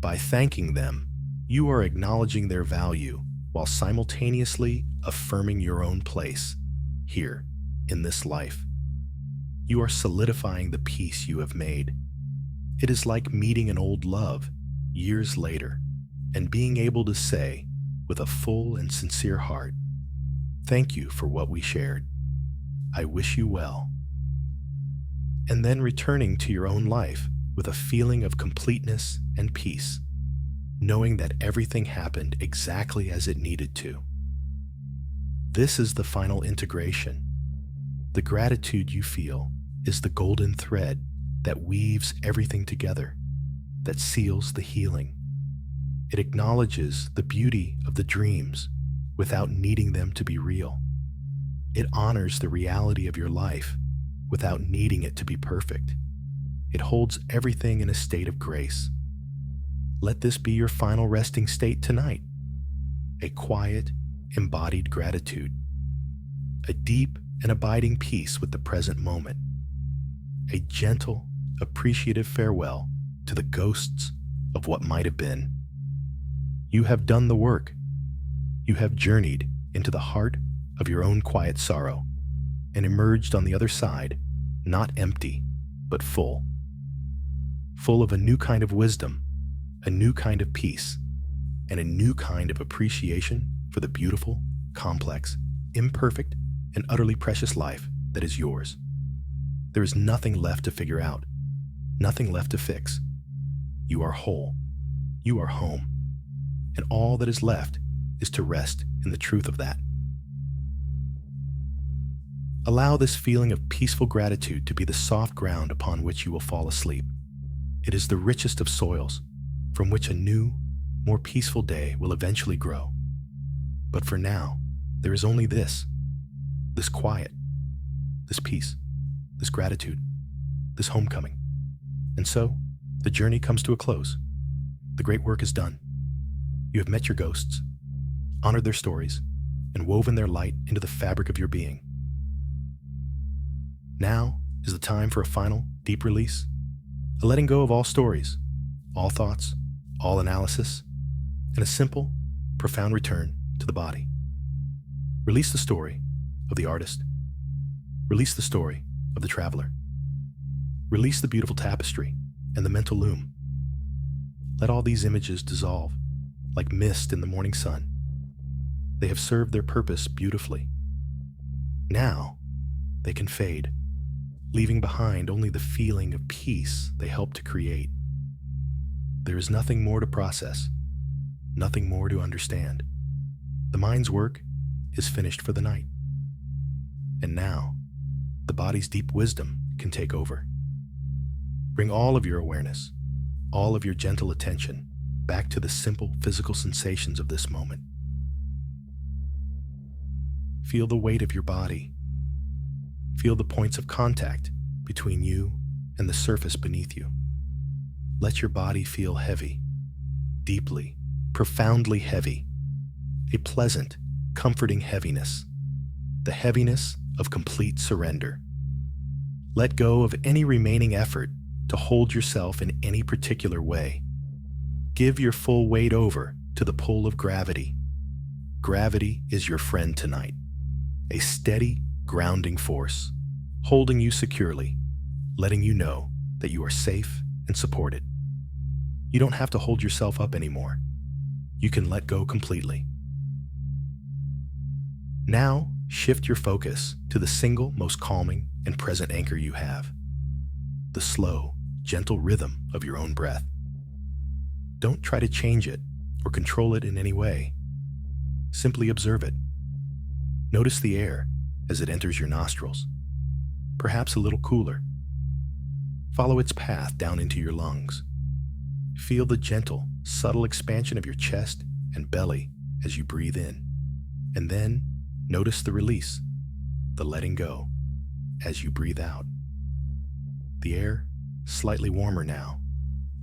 By thanking them, you are acknowledging their value while simultaneously affirming your own place here in this life. You are solidifying the peace you have made. It is like meeting an old love years later and being able to say with a full and sincere heart, "Thank you for what we shared. I wish you well." And then returning to your own life with a feeling of completeness and peace, knowing that everything happened exactly as it needed to. This is the final integration. The gratitude you feel is the golden thread that weaves everything together, that seals the healing. It acknowledges the beauty of the dreams without needing them to be real. It honors the reality of your life without needing it to be perfect. It holds everything in a state of grace. Let this be your final resting state tonight. A quiet, embodied gratitude. A deep and abiding peace with the present moment. A gentle, appreciative farewell to the ghosts of what might have been. You have done the work. You have journeyed into the heart of your own quiet sorrow and emerged on the other side, not empty, but full. Full of a new kind of wisdom, a new kind of peace, and a new kind of appreciation for the beautiful, complex, imperfect, and utterly precious life that is yours. There is nothing left to figure out, nothing left to fix. You are whole. You are home. And all that is left is to rest in the truth of that. Allow this feeling of peaceful gratitude to be the soft ground upon which you will fall asleep. It is the richest of soils, from which a new, more peaceful day will eventually grow. But for now, there is only this quiet, this peace, this gratitude, this homecoming. And so, the journey comes to a close. The great work is done. You have met your ghosts, honored their stories, and woven their light into the fabric of your being. Now is the time for a final, deep release, a letting go of all stories, all thoughts, all analysis, and a simple, profound return to the body. Release the story of the artist. Release the story of the traveler. Release the beautiful tapestry and the mental loom. Let all these images dissolve like mist in the morning sun. They have served their purpose beautifully. Now they can fade, leaving behind only the feeling of peace they helped to create. There is nothing more to process, nothing more to understand. The mind's work is finished for the night. And now, the body's deep wisdom can take over. Bring all of your awareness, all of your gentle attention back to the simple physical sensations of this moment. Feel the weight of your body. Feel the points of contact between you and the surface beneath you. Let your body feel heavy, deeply, profoundly heavy. A pleasant, comforting heaviness. The heaviness of complete surrender. Let go of any remaining effort to hold yourself in any particular way. Give your full weight over to the pull of gravity. Gravity is your friend tonight. A steady, grounding force, holding you securely, letting you know that you are safe and supported. You don't have to hold yourself up anymore. You can let go completely. Now, shift your focus to the single most calming and present anchor you have. The slow, gentle rhythm of your own breath. Don't try to change it or control it in any way. Simply observe it. Notice the air as it enters your nostrils, perhaps a little cooler. Follow its path down into your lungs. Feel the gentle, subtle expansion of your chest and belly as you breathe in. And then notice the release, the letting go, as you breathe out. The air, slightly warmer now,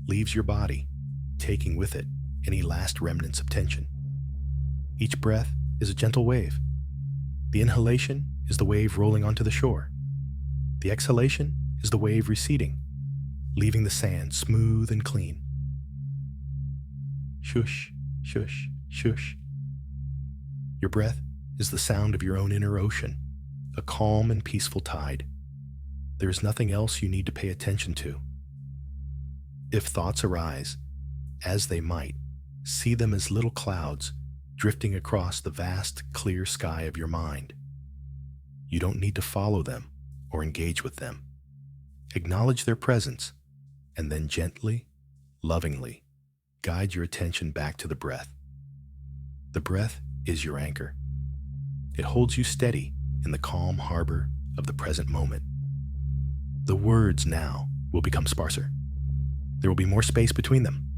leaves your body, taking with it any last remnants of tension. Each breath is a gentle wave. The inhalation is the wave rolling onto the shore. The exhalation is the wave receding, leaving the sand smooth and clean. Shush, shush, shush. Your breath is the sound of your own inner ocean, a calm and peaceful tide. There is nothing else you need to pay attention to. If thoughts arise, as they might, see them as little clouds drifting across the vast, clear sky of your mind. You don't need to follow them or engage with them. Acknowledge their presence, and then gently, lovingly, guide your attention back to the breath. The breath is your anchor. It holds you steady in the calm harbor of the present moment. The words now will become sparser. There will be more space between them.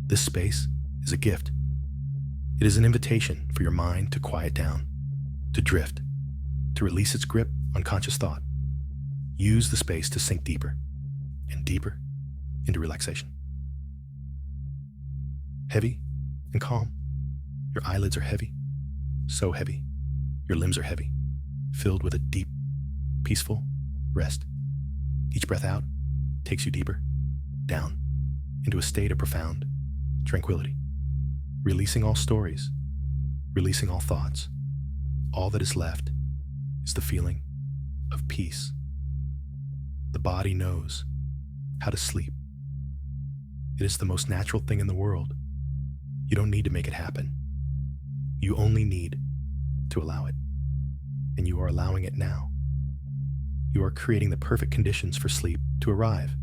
This space is a gift. It is an invitation for your mind to quiet down, to drift, to release its grip on conscious thought. Use the space to sink deeper and deeper into relaxation. Heavy and calm. Your eyelids are heavy, so heavy. Your limbs are heavy, filled with a deep, peaceful rest. Each breath out takes you deeper, down, into a state of profound tranquility, releasing all stories, releasing all thoughts. All that is left is the feeling of peace. The body knows how to sleep. It is the most natural thing in the world. You don't need to make it happen. You only need to allow it. And you are allowing it now. You are creating the perfect conditions for sleep to arrive,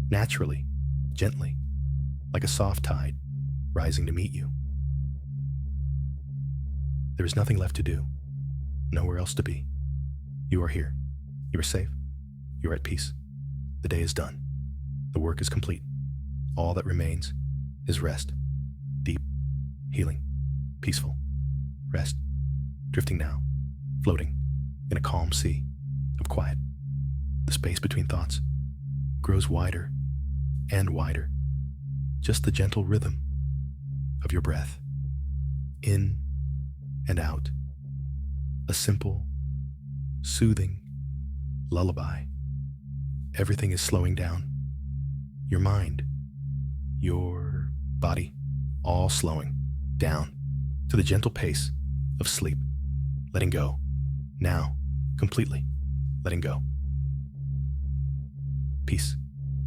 naturally, gently, like a soft tide rising to meet you. There is nothing left to do, nowhere else to be. You are here. You are safe. You are at peace. The day is done. The work is complete. All that remains is rest. Deep, healing, peaceful. Rest. Drifting now, floating in a calm sea of quiet. The space between thoughts grows wider and wider. Just the gentle rhythm of your breath, in and out. A simple, soothing lullaby. Everything is slowing down. Your mind, your body, all slowing down to the gentle pace of sleep, letting go, now, completely letting go. Peace,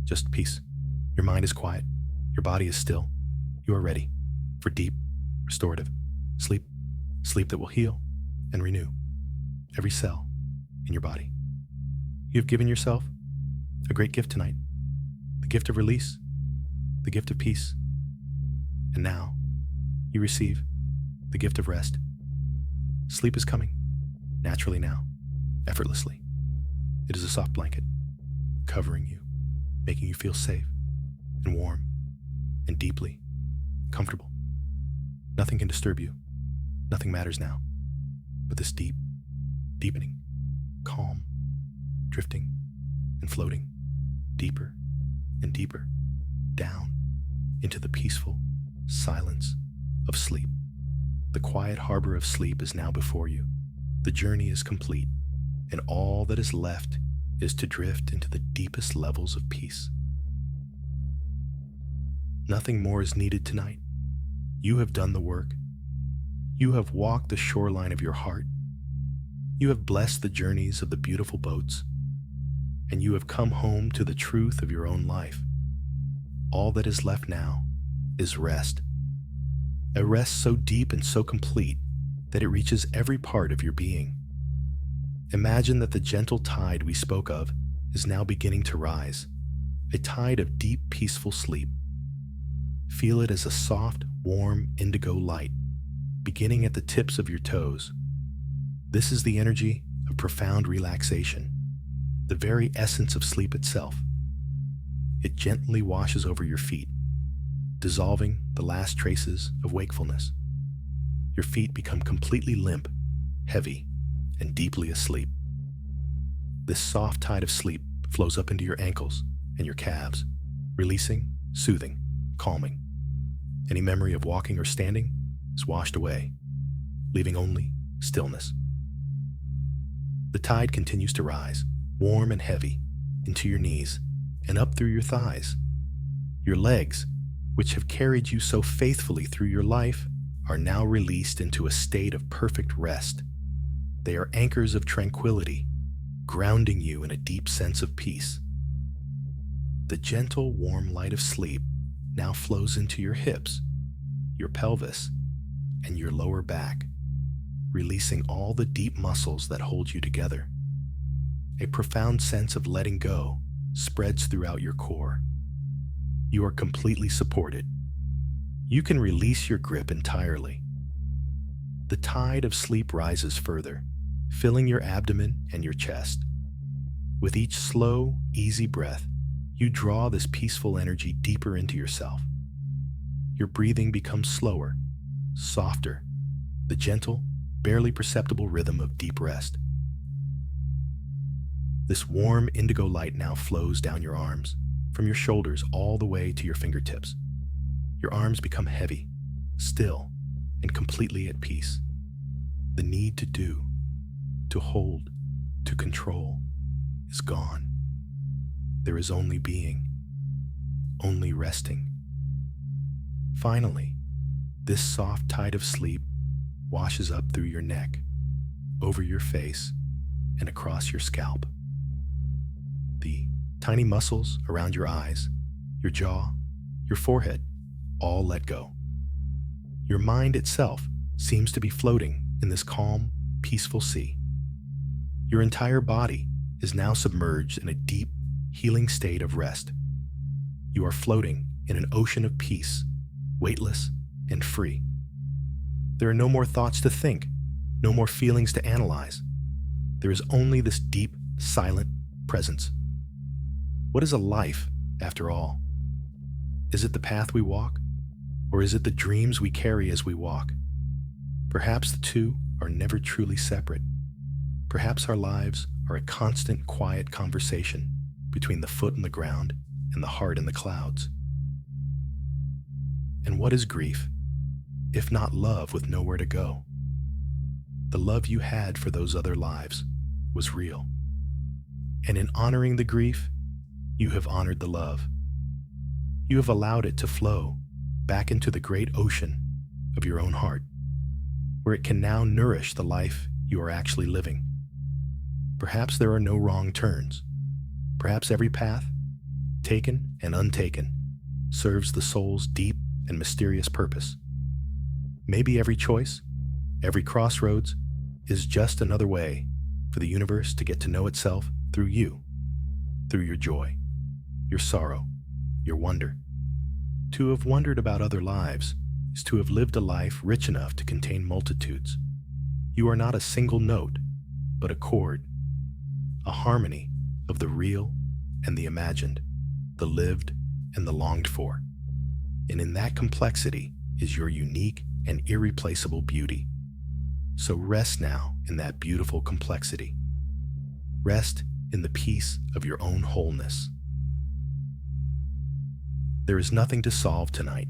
just peace. Your mind is quiet, your body is still. You are ready for deep, restorative sleep, sleep that will heal and renew every cell in your body. You have given yourself a great gift tonight, the gift of release, the gift of peace, and now you receive the gift of rest. Sleep is coming, naturally now, effortlessly. It is a soft blanket, covering you, making you feel safe and warm and deeply comfortable. Nothing can disturb you. Nothing matters now but this deep, deepening, calm, drifting and floating deeper and deeper down into the peaceful silence of sleep. The quiet harbor of sleep is now before you. The journey is complete, and all that is left is to drift into the deepest levels of peace. Nothing more is needed tonight. You have done the work. You have walked the shoreline of your heart. You have blessed the journeys of the beautiful boats, and you have come home to the truth of your own life. All that is left now is rest. A rest so deep and so complete that it reaches every part of your being. Imagine that the gentle tide we spoke of is now beginning to rise, a tide of deep, peaceful sleep. Feel it as a soft, warm indigo light, beginning at the tips of your toes. This is the energy of profound relaxation, the very essence of sleep itself. It gently washes over your feet, dissolving the last traces of wakefulness. Your feet become completely limp, heavy, and deeply asleep. This soft tide of sleep flows up into your ankles and your calves, releasing, soothing, calming. Any memory of walking or standing is washed away, leaving only stillness. The tide continues to rise, warm and heavy, into your knees and up through your thighs. Your legs, which have carried you so faithfully through your life, are now released into a state of perfect rest. They are anchors of tranquility, grounding you in a deep sense of peace. The gentle, warm light of sleep now flows into your hips, your pelvis, and your lower back, releasing all the deep muscles that hold you together. A profound sense of letting go spreads throughout your core. You are completely supported. You can release your grip entirely. The tide of sleep rises further, filling your abdomen and your chest. With each slow, easy breath, you draw this peaceful energy deeper into yourself. Your breathing becomes slower, softer, the gentle, barely perceptible rhythm of deep rest. This warm indigo light now flows down your arms, from your shoulders all the way to your fingertips. Your arms become heavy, still, and completely at peace. The need to do, to hold, to control is gone. There is only being, only resting. Finally, this soft tide of sleep washes up through your neck, over your face, and across your scalp. The tiny muscles around your eyes, your jaw, your forehead, all let go. Your mind itself seems to be floating in this calm, peaceful sea. Your entire body is now submerged in a deep, healing state of rest. You are floating in an ocean of peace, weightless and free. There are no more thoughts to think, no more feelings to analyze. There is only this deep, silent presence. What is a life, after all? Is it the path we walk, or is it the dreams we carry as we walk? Perhaps the two are never truly separate. Perhaps our lives are a constant, quiet conversation between the foot in the ground and the heart in the clouds. And what is grief, if not love with nowhere to go? The love you had for those other lives was real. And in honoring the grief, you have honored the love. You have allowed it to flow back into the great ocean of your own heart, where it can now nourish the life you are actually living. Perhaps there are no wrong turns. Perhaps every path, taken and untaken, serves the soul's deep and mysterious purpose. Maybe every choice, every crossroads, is just another way for the universe to get to know itself through you, through your joy, your sorrow, your wonder. To have wondered about other lives is to have lived a life rich enough to contain multitudes. You are not a single note, but a chord, a harmony of the real and the imagined, the lived and the longed for. And in that complexity is your unique and irreplaceable beauty. So rest now in that beautiful complexity. Rest in the peace of your own wholeness. There is nothing to solve tonight.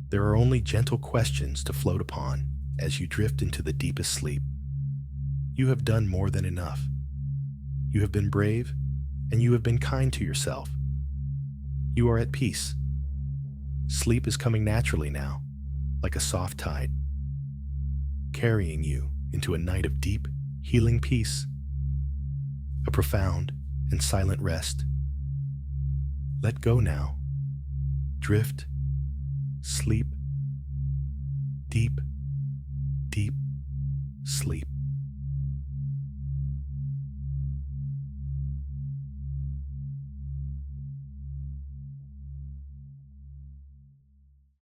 There are only gentle questions to float upon as you drift into the deepest sleep. You have done more than enough. You have been brave, and you have been kind to yourself. You are at peace. Sleep is coming naturally now, like a soft tide, carrying you into a night of deep, healing peace, a profound and silent rest. Let go now. Drift, sleep, deep, deep sleep.